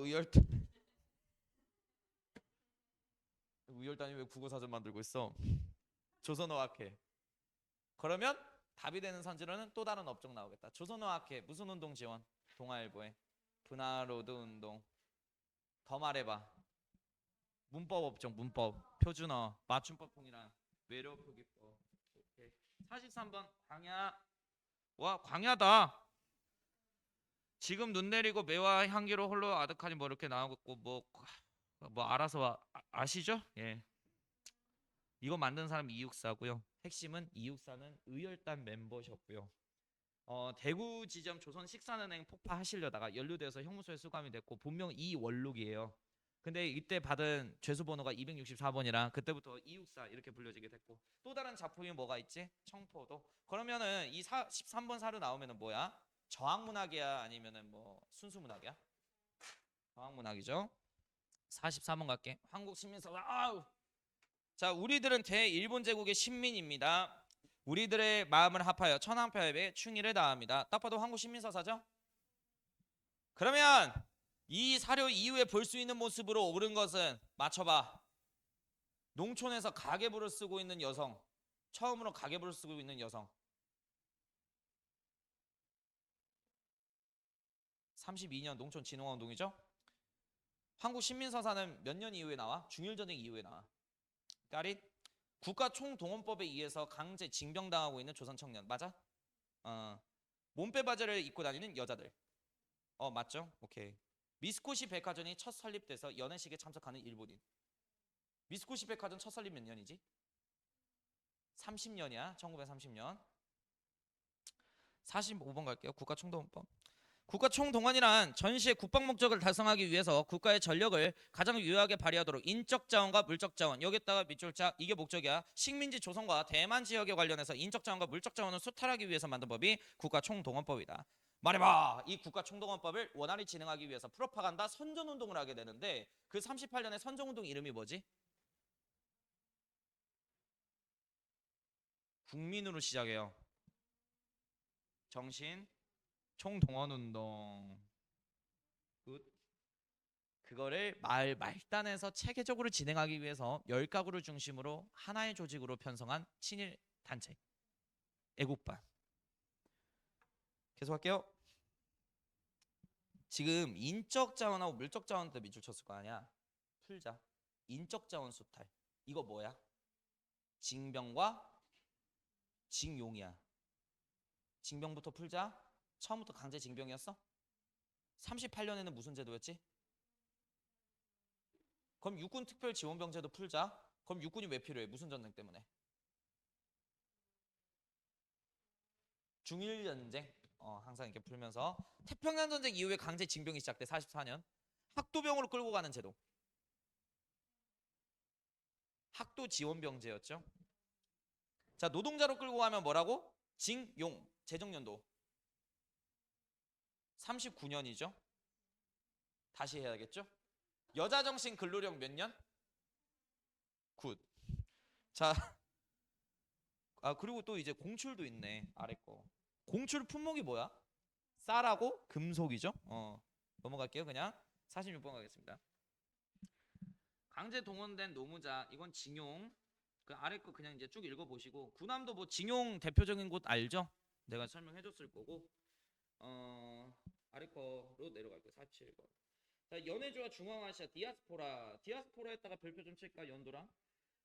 의열단이 왜 국어사전 만들고 있어? 조선어학회. 그러면 답이 되는 선지로는 또 다른 업종 나오겠다. 조선어학회 무슨 운동 지원? 동아일보에 분화로드 운동. 더 말해봐. 문법 업종 문법 표준어 맞춤법 통일한 외려 표기법. 오케이. 43번 광야. 와 광야다. 지금 눈 내리고 매화 향기로 홀로 아득하니 뭐 이렇게 나오고 뭐 알아서 아시죠? 예. 이거 만든 사람 이육사고요. 핵심은 이육사는 의열단 멤버셨고요. 대구 지점 조선 식산은행 폭파하시려다가 연루돼서 형무소에 수감이 됐고 본명 이월룩이에요. 근데 이때 받은 죄수 번호가 264번이라 그때부터 이육사 이렇게 불려지게 됐고 또 다른 작품이 뭐가 있지? 청포도. 그러면은 이 13번 사료 나오면은 뭐야? 저항문학이야 아니면은 뭐 순수문학이야? 저항문학이죠. 44번 갈게. 한국신민사관. 아우. 자, 우리들은 대일본 제국의 신민입니다. 우리들의 마음을 합하여 천황폐업에 충의를 다합니다. 딱 봐도 한국신민서사죠? 그러면 이 사료 이후에 볼 수 있는 모습으로 옳은 것은 맞춰봐. 농촌에서 가계부를 쓰고 있는 여성. 처음으로 가계부를 쓰고 있는 여성. 32년 농촌진흥화운동이죠? 한국신민서사는 몇 년 이후에 나와? 중일전쟁 이후에 나와. 까릿? 국가총동원법에 의해서 강제 징병당하고 있는 조선 청년. 맞아? 몸빼 바지를 입고 다니는 여자들. 맞죠? 오케이. 미스코시 백화점이 첫 설립돼서 연회식에 참석하는 일본인. 미스코시 백화점 첫 설립 몇 년이지? 30년이야. 1930년. 45번 갈게요. 국가총동원법. 국가총동원이란 전시의 국방 목적을 달성하기 위해서 국가의 전력을 가장 유효하게 발휘하도록 인적 자원과 물적 자원 여기다가 밑줄짝 이게 목적이야. 식민지 조선과 대만 지역에 관련해서 인적 자원과 물적 자원을 수탈하기 위해서 만든 법이 국가총동원법이다. 말해봐. 이 국가총동원법을 원활히 진행하기 위해서 프로파간다 선전운동을 하게 되는데 그 38년의 선전운동 이름이 뭐지? 국민으로 시작해요. 정신 총동원운동. 굿. 그거를 마을 말단에서 체계적으로 진행하기 위해서 10가구를 중심으로 하나의 조직으로 편성한 친일 단체 애국반. 계속할게요. 지금 인적 자원하고 물적 자원도 밑줄 쳤을 거 아니야. 풀자. 인적 자원 수탈. 이거 뭐야? 징병과 징용이야. 징병부터 풀자. 처음부터 강제 징병이었어? 38년에는 무슨 제도였지? 그럼 육군 특별 지원병 제도 풀자. 그럼 육군이 왜 필요해? 무슨 전쟁 때문에? 중일 전쟁. 항상 이렇게 풀면서 태평양 전쟁 이후에 강제 징병이 시작돼. 44년. 학도병으로 끌고 가는 제도. 학도 지원병제였죠. 자, 노동자로 끌고 가면 뭐라고? 징용. 재정연도 39년이죠. 다시 해야겠죠. 여자정신 근로령 몇 년? 굿. 자, 그리고 또 이제 공출도 있네. 아래 거. 공출 품목이 뭐야? 쌀하고 금속이죠. 넘어갈게요. 그냥 46번 가겠습니다. 강제 동원된 노무자 이건 징용. 그 아래 거 그냥 이제 쭉 읽어보시고 구남도 뭐 징용 대표적인 곳 알죠? 내가 설명해줬을 거고 아래 거로 내려갈게요. 47번. 자, 연해주와 중앙아시아 디아스포라에다가 별표 좀 칠까 연도랑.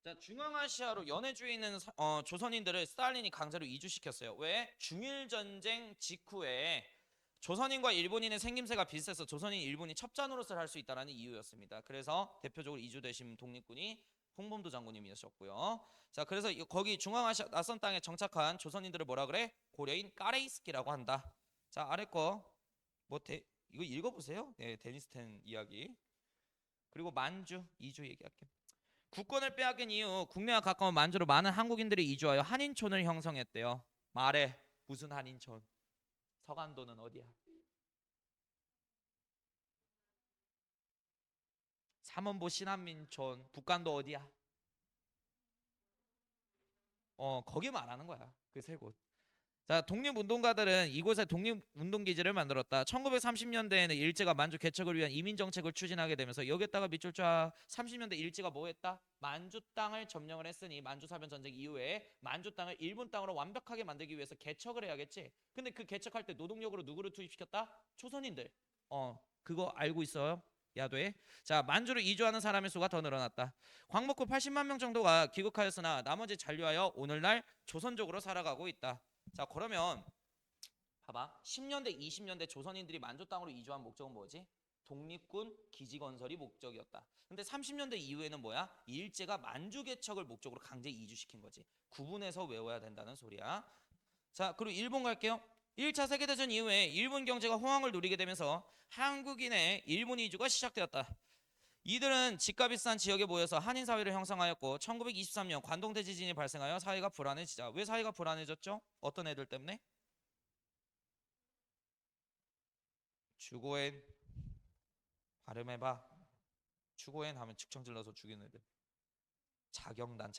자, 중앙아시아로 연해주에 있는 조선인들을 스탈린이 강제로 이주시켰어요. 왜? 중일전쟁 직후에 조선인과 일본인의 생김새가 비슷해서 조선인, 일본이 첩자 노릇을 할 수 있다는 이유였습니다. 그래서 대표적으로 이주되신 독립군이 홍범도 장군님이셨고요. 자, 그래서 거기 중앙아시아 낯선 땅에 정착한 조선인들을 뭐라 그래? 고려인 까레이스키라고 한다. 자, 아래 거 뭐 이거 읽어보세요. 네, 데니스텐 이야기. 그리고 만주 이주 얘기할게요. 국권을 빼앗긴 이후 국내와 가까운 만주로 많은 한국인들이 이주하여 한인촌을 형성했대요. 말해. 무슨 한인촌? 서간도는 어디야? 삼원보 신한민촌. 북간도 어디야? 거기 말하는 거야. 그 세 곳. 자, 독립운동가들은 이곳에 독립운동기지를 만들었다. 1930년대에는 일제가 만주 개척을 위한 이민정책을 추진하게 되면서 여기에다가 밑줄 쫙 30년대 일제가 뭐 했다? 만주 땅을 점령을 했으니 만주사변 전쟁 이후에 만주 땅을 일본 땅으로 완벽하게 만들기 위해서 개척을 해야겠지. 근데 그 개척할 때 노동력으로 누구를 투입시켰다? 조선인들. 그거 알고 있어요? 야도에. 자, 만주로 이주하는 사람의 수가 더 늘어났다. 광복후 80만 명 정도가 귀국하였으나 나머지 잔류하여 오늘날 조선족으로 살아가고 있다. 자, 그러면 봐봐. 10년대, 20년대 조선인들이 만주 땅으로 이주한 목적은 뭐지? 독립군 기지 건설이 목적이었다. 근데 30년대 이후에는 뭐야? 일제가 만주 개척을 목적으로 강제 이주시킨 거지. 구분해서 외워야 된다는 소리야. 자, 그리고 일본 갈게요. 1차 세계대전 이후에 일본 경제가 호황을 누리게 되면서 한국인의 일본 이주가 시작되었다. 이들은 집값이 싼 지역에 모여서 한인 사회를 형성하였고 1923년 관동 대지진이 발생하여 사회가 불안해지자. 왜 사회가 불안해졌죠? 어떤 애들 때문에? 주고엔 발음해봐. 주고엔 하면 측정 질러서 죽이는 애들. 자경단.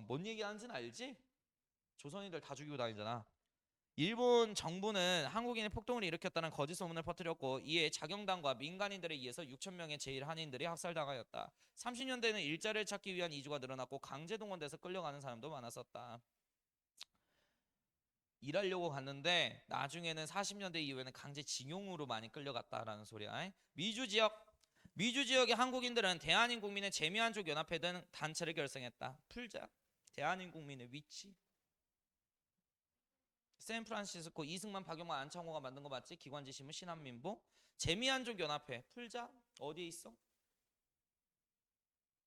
뭔 얘기하는지는 알지? 조선인들 다 죽이고 다니잖아. 일본 정부는 한국인의 폭동을 일으켰다는 거짓 소문을 퍼뜨렸고 이에 자경단과 민간인들에 의해서 6천 명의 제1한인들이 학살당하였다. 30년대에는 일자리를 찾기 위한 이주가 늘어났고 강제동원돼서 끌려가는 사람도 많았었다. 일하려고 갔는데 나중에는 40년대 이후에는 강제징용으로 많이 끌려갔다라는 소리야. 미주 지역의 한국인들은 대한인국민의 재미한족 연합회 등 단체를 결성했다. 풀자. 대한인국민의 위치. 샌프란시스코 이승만, 박용만, 안창호가 만든 거 맞지? 기관지심은 신한민보. 재미한족 연합회 풀자. 어디에 있어?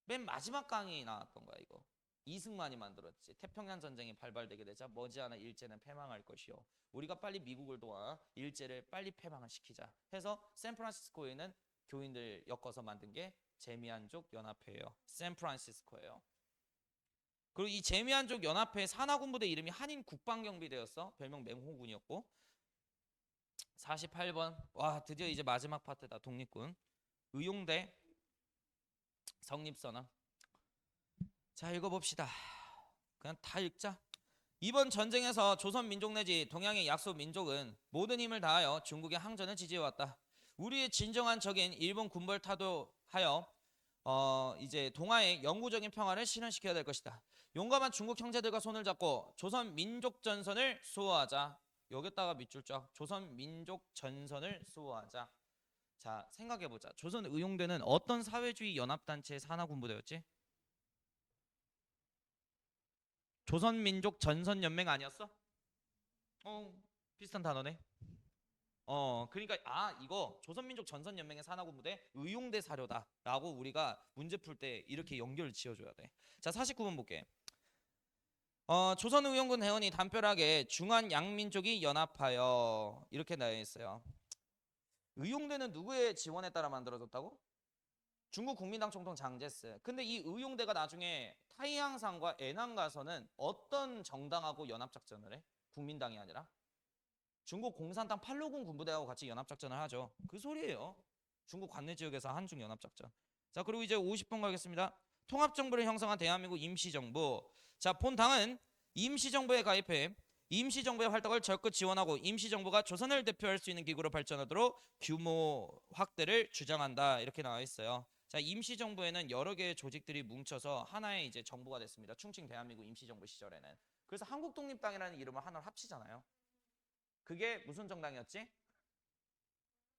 맨 마지막 강의 나왔던 거야 이거. 이승만이 만들었지. 태평양 전쟁이 발발되게 되자 머지않아 일제는 패망할 것이요. 우리가 빨리 미국을 도와 일제를 빨리 패망을 시키자 해서 샌프란시스코에는 교인들 엮어서 만든 게 재미한족 연합회예요. 샌프란시스코예요. 그리고 이 재미한족 연합회 산하군부대 이름이 한인 국방경비대였어. 별명 맹호군이었고. 48번. 와, 드디어 이제 마지막 파트다. 독립군. 의용대 성립선언. 자, 읽어봅시다. 그냥 다 읽자. 이번 전쟁에서 조선 민족 내지 동양의 약소 민족은 모든 힘을 다하여 중국의 항전을 지지해왔다. 우리의 진정한 적인 일본 군벌 타도하여 이제 동아의 영구적인 평화를 실현시켜야 될 것이다. 용감한 중국 형제들과 손을 잡고 조선 민족 전선을 수호하자. 여기다가 밑줄 쫙. 조선 민족 전선을 수호하자. 자, 생각해보자. 조선 의용대는 어떤 사회주의 연합단체의 산하군부대였지? 조선민족 전선연맹 아니었어? 비슷한 단어네. 그러니까 이거 조선민족 전선연맹의 산하군부대 의용대 사료다라고 우리가 문제 풀 때 이렇게 연결을 지어줘야 돼. 자, 49번 볼게. 조선의용군 회원이 담벼락에 중한 양민족이 연합하여 이렇게 나와 있어요. 의용대는 누구의 지원에 따라 만들어졌다고? 중국 국민당 총통 장제스. 근데 이 의용대가 나중에 타이항산과 애낭 가서는 어떤 정당하고 연합작전을 해? 국민당이 아니라 중국 공산당 팔로군 군부대하고 같이 연합작전을 하죠. 그 소리예요. 중국 관내 지역에서 한중 연합작전. 자, 그리고 이제 50번 가겠습니다. 통합정부를 형성한 대한민국 임시정부. 자, 본 당은 임시정부에 가입해 임시정부의 활동을 적극 지원하고 임시정부가 조선을 대표할 수 있는 기구로 발전하도록 규모 확대를 주장한다. 이렇게 나와 있어요. 자, 임시정부에는 여러 개의 조직들이 뭉쳐서 하나의 이제 정부가 됐습니다. 충칭 대한민국 임시정부 시절에는. 그래서 한국독립당이라는 이름을 하나로 합치잖아요. 그게 무슨 정당이었지?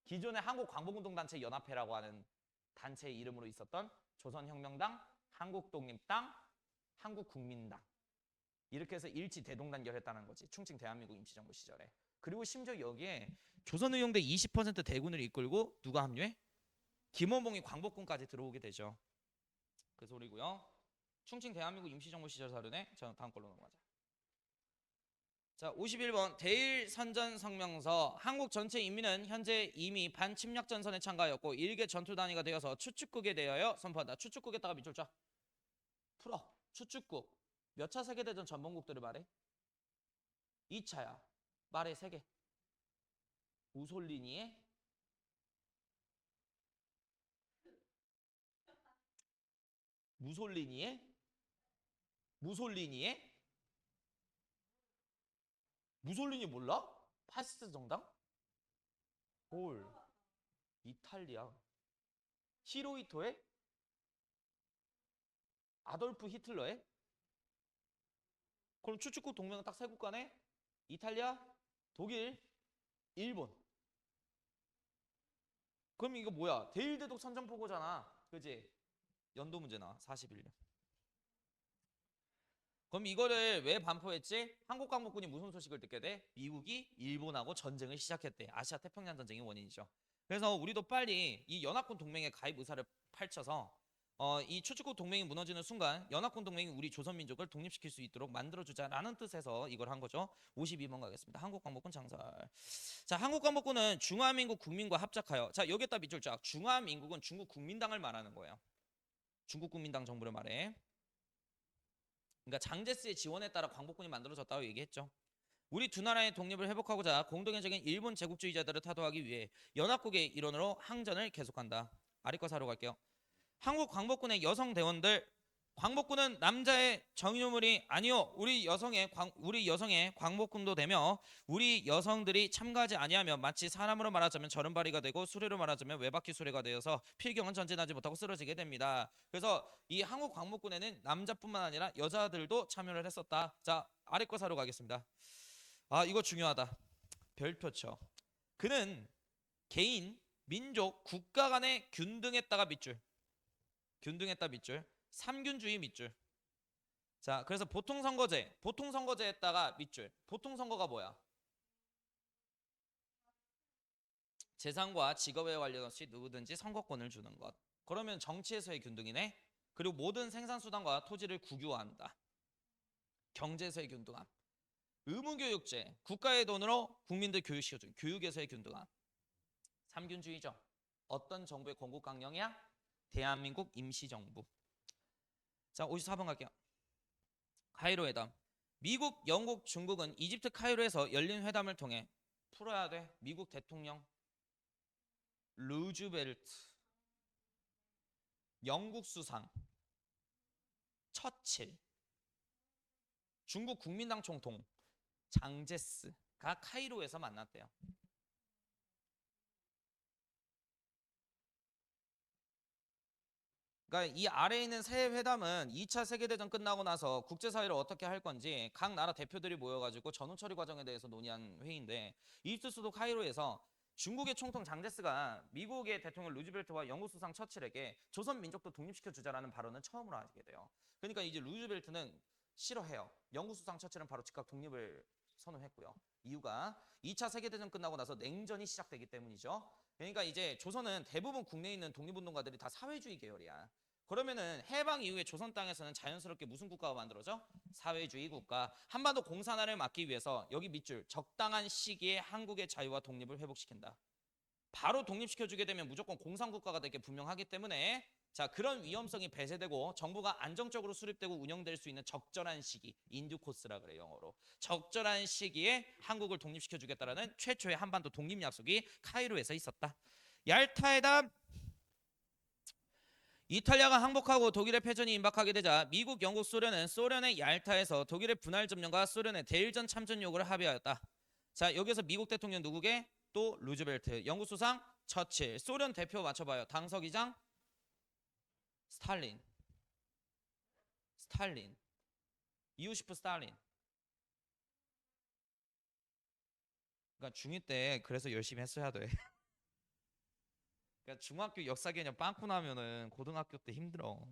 기존의 한국광복운동단체 연합회라고 하는 단체의 이름으로 있었던 조선혁명당, 한국독립당, 한국국민당. 이렇게 해서 일치 대동단결했다는 거지. 충칭 대한민국 임시정부 시절에. 그리고 심지어 여기에 조선의용대 20% 대군을 이끌고 누가 합류해? 김원봉이 광복군까지 들어오게 되죠. 그 소리고요. 충칭 대한민국 임시정부 시절 사료네. 자, 다음 걸로 넘어가자. 자, 51번 대일 선전 성명서. 한국 전체 인민은 현재 이미 반침략 전선에 참가하였고 일개 전투 단위가 되어서 추축국에 대하여 선포한다. 추축국에다가 밑줄 쫙 풀어. 추축국. 몇 차 세계대전 전범국들을 말해? 2차야. 말해 3개. 무솔리니의 무솔리니의 무솔리니 몰라? 파시스트 정당? 홀. 이탈리아. 히로히토의? 아돌프 히틀러의? 그럼 추축국 동맹은 딱 세 국가네? 이탈리아, 독일, 일본. 그럼 이거 뭐야? 대일대독 선전포고잖아. 그지? 연도 문제 나와. 41년. 그럼 이거를 왜 반포했지? 한국 광복군이 무슨 소식을 듣게 돼? 미국이 일본하고 전쟁을 시작했대. 아시아 태평양 전쟁이 원인이죠. 그래서 우리도 빨리 이 연합군 동맹에 가입 의사를 펼쳐서 이 추축국 동맹이 무너지는 순간 연합군 동맹이 우리 조선민족을 독립시킬 수 있도록 만들어주자라는 뜻에서 이걸 한 거죠. 52번 가겠습니다. 한국 광복군 창설. 자, 한국 광복군은 중화민국 국민과 합작하여, 자, 여기에다 밑줄 쫙. 중화민국은 중국 국민당을 말하는 거예요. 중국 국민당 정부를 말해. 그러니까 장제스의 지원에 따라 광복군이 만들어졌다고 얘기했죠. 우리 두 나라의 독립을 회복하고자 공동의적인 일본 제국주의자들을 타도하기 위해 연합국의 일원으로 항전을 계속한다. 아래 거 사러 갈게요. 한국 광복군의 여성 대원들, 광복군은 남자의 정유물이 아니요 우리 여성의 광복군도 되며 우리 여성들이 참가하지 아니하면 마치 사람으로 말하자면 절은발이가 되고 수레로 말하자면 외바퀴 수레가 되어서 필경은 전진하지 못하고 쓰러지게 됩니다. 그래서 이 한국 광복군에는 남자뿐만 아니라 여자들도 참여를 했었다. 자, 아래 거 사러 가겠습니다. 아, 이거 중요하다. 별표쳐. 그는 개인, 민족, 국가 간의 균등했다가 밑줄. 균등했다 밑줄. 삼균주의 밑줄. 자, 그래서 보통선거제했다가 밑줄. 보통선거가 뭐야? 재산과 직업에 관련 없이 누구든지 선거권을 주는 것. 그러면 정치에서의 균등이네. 그리고 모든 생산수단과 토지를 국유화한다. 경제에서의 균등함. 의무교육제. 국가의 돈으로 국민들 교육시켜주는 교육에서의 균등함. 삼균주의죠. 어떤 정부의 건국강령이야? 대한민국 임시정부. 자, 54번 갈게요. 카이로 회담. 미국, 영국, 중국은 이집트 카이로에서 열린 회담을 통해 풀어야 돼. 미국 대통령 루즈벨트, 영국 수상 처칠, 중국 국민당 총통 장제스가 카이로에서 만났대요. 그러니까 이 아래에 있는 세 회담은 2차 세계대전 끝나고 나서 국제사회를 어떻게 할 건지 각 나라 대표들이 모여가지고 전후 처리 과정에 대해서 논의한 회의인데, 이집트 수도 카이로에서 중국의 총통 장제스가 미국의 대통령 루즈벨트와 영국 수상 처칠에게 조선 민족도 독립시켜 주자라는 발언을 처음으로 하게 돼요. 그러니까 이제 루즈벨트는 싫어해요. 영국 수상 처칠은 바로 즉각 독립을 선언했고요. 이유가 2차 세계대전 끝나고 나서 냉전이 시작되기 때문이죠. 그러니까 이제 조선은 대부분 국내에 있는 독립운동가들이 다 사회주의 계열이야. 그러면은 해방 이후에 조선 땅에서는 자연스럽게 무슨 국가가 만들어져? 사회주의 국가. 한반도 공산화를 막기 위해서 여기 밑줄 적당한 시기에 한국의 자유와 독립을 회복시킨다. 바로 독립시켜주게 되면 무조건 공산국가가 될 게 분명하기 때문에, 자, 그런 위험성이 배제되고 정부가 안정적으로 수립되고 운영될 수 있는 적절한 시기, 인듀 코스라 그래 영어로. 적절한 시기에 한국을 독립시켜주겠다라는 최초의 한반도 독립 약속이 카이로에서 있었다. 얄타회담. 이탈리아가 항복하고 독일의 패전이 임박하게 되자 미국, 영국, 소련은 소련의 얄타에서 독일의 분할 점령과 소련의 대일전 참전 요구를 합의하였다. 자, 여기서 미국 대통령 누구게? 또 루즈벨트, 영국 수상 처칠, 소련 대표 맞춰봐요. 당서기장 스탈린. 이오시프 스탈린. 그러니까 중2 때 그래서 열심히 했어야 돼. 그러니까 중학교 역사 개념 빵꾸 나면은 고등학교 때 힘들어.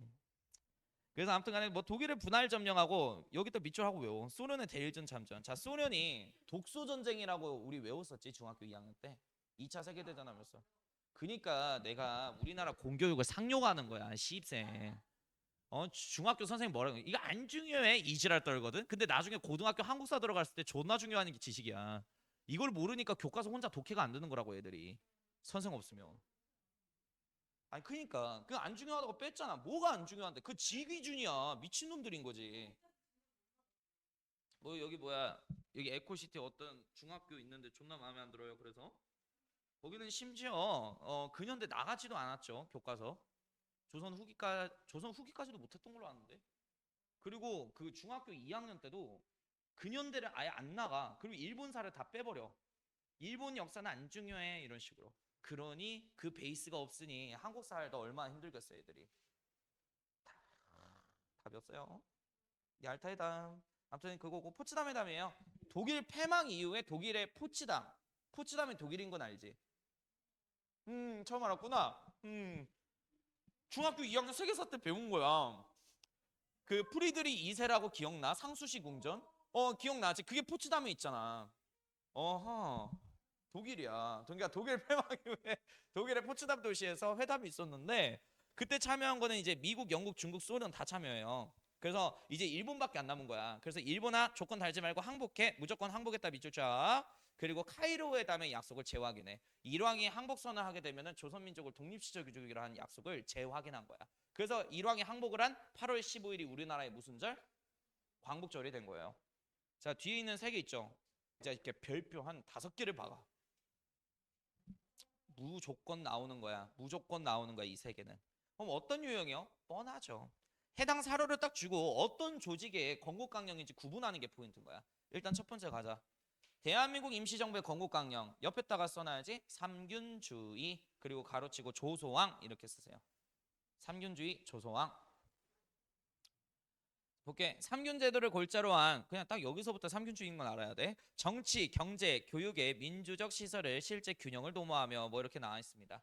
그래서 아무튼 간에 뭐 독일의 분할 점령하고 여기 또 밑줄하고 외워. 소련의 대일전 참전. 자, 소련이 독소 전쟁이라고 우리 외웠었지 중학교 2학년 때. 2차 세계대전 하면서. 그니까 내가 우리나라 공교육을 상용하는 거야. 시입생. 중학교 선생님 뭐라고 이거 안 중요해 이지랄 떨거든. 근데 나중에 고등학교 한국사 들어갔을 때 존나 중요한 게 지식이야. 이걸 모르니까 교과서 혼자 독해가 안 되는 거라고 애들이. 선생 없으면. 아니 그니까 그 안 중요하다고 뺐잖아. 뭐가 안 중요한데? 그 지기준이야. 미친놈들인 거지. 뭐 여기 뭐야? 여기 에코시티 어떤 중학교 있는데 존나 마음에 안 들어요. 그래서 거기는 심지어 근현대 나가지도 않았죠. 교과서. 조선 후기까지도 못했던 걸로 아는데. 그리고 그 중학교 2학년 때도 근현대를 아예 안 나가. 그리고 일본사를 다 빼버려. 일본 역사는 안 중요해 이런 식으로. 그러니 그 베이스가 없으니 한국 살다 얼마나 힘들겠어 애들이. 답이 없어요. 얄타이다. 아무튼 그거고 포츠담회담이에요. 독일 패망 이후에 독일의 포츠담. 포츠담이 독일인 건 알지? 처음 알았구나. 중학교 2학년 세계사 때 배운 거야. 그 프리드리 2세라고 기억나? 상수시 궁전? 기억나지? 그게 포츠담에 있잖아. 어허. 독일이야. 그러니까 독일 패망 이후에 독일의 포츠담 도시에서 회담이 있었는데 그때 참여한 거는 이제 미국, 영국, 중국, 소련 다 참여해요. 그래서 이제 일본밖에 안 남은 거야. 그래서 일본아 조건 달지 말고 항복해. 무조건 항복했다 밑줄자. 그리고 카이로 회담의 약속을 재확인해. 일왕이 항복선을 하게 되면은 조선민족을 독립시켜주기로 한 약속을 재확인한 거야. 그래서 일왕이 항복을 한 8월 15일이 우리나라의 무슨 절? 광복절이 된 거예요. 자, 뒤에 있는 세 개 있죠. 이제 이렇게 별표 한 5개를 박아. 무조건 나오는 거야. 무조건 나오는 거야 이 세 개는. 그럼 어떤 유형이요? 뻔하죠. 해당 사료를 딱 주고 어떤 조직의 건국강령인지 구분하는 게 포인트인 거야. 일단 첫 번째 가자. 대한민국 임시정부의 건국강령 옆에다가 써놔야지. 삼균주의 그리고 가로치고 조소왕 이렇게 쓰세요. 삼균주의 조소왕. 볼게. 삼균제도를 골자로 한 그냥 딱 여기서부터 삼균주의만 알아야 돼. 정치, 경제, 교육의 민주적 시설을 실제 균형을 도모하며 뭐 이렇게 나와 있습니다.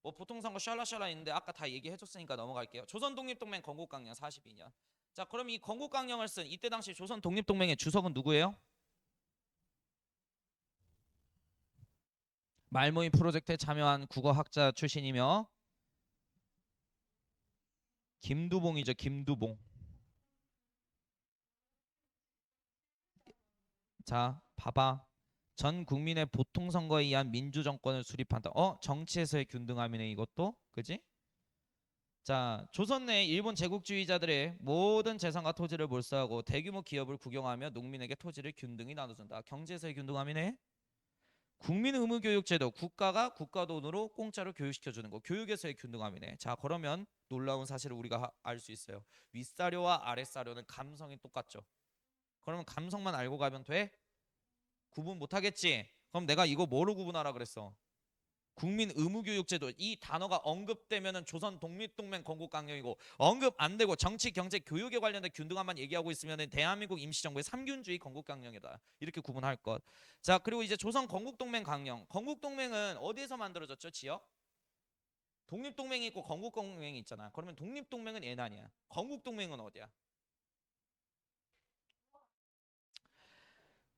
뭐 보통선거 샬라샬라 있는데 아까 다 얘기해줬으니까 넘어갈게요. 조선독립동맹 건국강령 42년. 자, 그럼 이 건국강령을 쓴 이때 당시 조선독립동맹의 주석은 누구예요? 말모임 프로젝트에 참여한 국어학자 출신이며 김두봉이죠. 김두봉. 자, 봐봐. 전 국민의 보통선거에 의한 민주정권을 수립한다. 정치에서의 균등함이네 이것도. 그지? 자, 조선 내 일본 제국주의자들의 모든 재산과 토지를 몰수하고 대규모 기업을 국영하며 농민에게 토지를 균등히 나눠준다. 경제에서의 균등함이네. 국민 의무 교육 제도. 국가가 국가 돈으로 공짜로 교육시켜주는 거. 교육에서의 균등함이네. 자, 그러면 놀라운 사실을 우리가 알 수 있어요. 윗사료와 아랫사료는 감성이 똑같죠. 그러면 감성만 알고 가면 돼? 구분 못하겠지? 그럼 내가 이거 뭐로 구분하라 그랬어? 국민 의무교육제도. 이 단어가 언급되면은 조선 독립동맹 건국강령이고 언급 안 되고 정치, 경제, 교육에 관련된 균등함만 얘기하고 있으면은 대한민국 임시정부의 삼균주의 건국강령이다. 이렇게 구분할 것. 자, 그리고 이제 조선 건국동맹 강령. 건국동맹은 어디에서 만들어졌죠? 지역? 독립동맹이 있고 건국동맹이 있잖아. 그러면 독립동맹은 예난이야. 건국동맹은 어디야?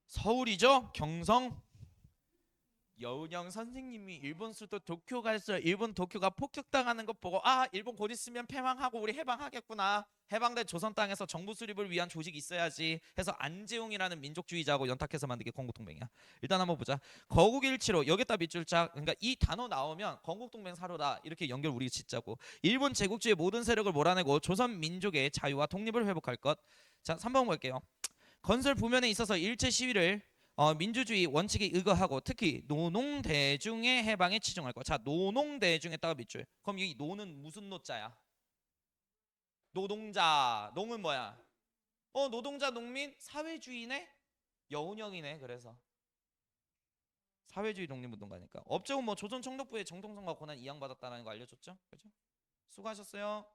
서울이죠? 경성? 여운형 선생님이 일본 수도 도쿄 갔어요. 일본 도쿄가 폭격당하는 것 보고 일본 곧 있으면 패망하고 우리 해방하겠구나. 해방된 조선 땅에서 정부 수립을 위한 조직이 있어야지 해서 안재홍이라는 민족주의자하고 연탁해서 만든 게 건국동맹이야. 일단 한번 보자. 거국일치로 여기다 밑줄 짝. 그러니까 이 단어 나오면 건국동맹 사료다 이렇게 연결 우리 짓자고. 일본 제국주의 모든 세력을 몰아내고 조선 민족의 자유와 독립을 회복할 것. 자, 3번 볼게요. 건설 부면에 있어서 일제 시위를 민주주의 원칙에 의거하고 특히 노농대중의 해방에 치중할 것. 자, 노농대중에다가 밑줄. 그럼 이 노는 무슨 노자야? 노동자. 농은 뭐야? 노동자, 농민, 사회주의네? 여운형이네. 그래서 사회주의 독립운동가니까. 업적은 뭐 조선 총독부의 정통성과 권한 이양받았다는 거 알려줬죠? 그죠? 수고하셨어요.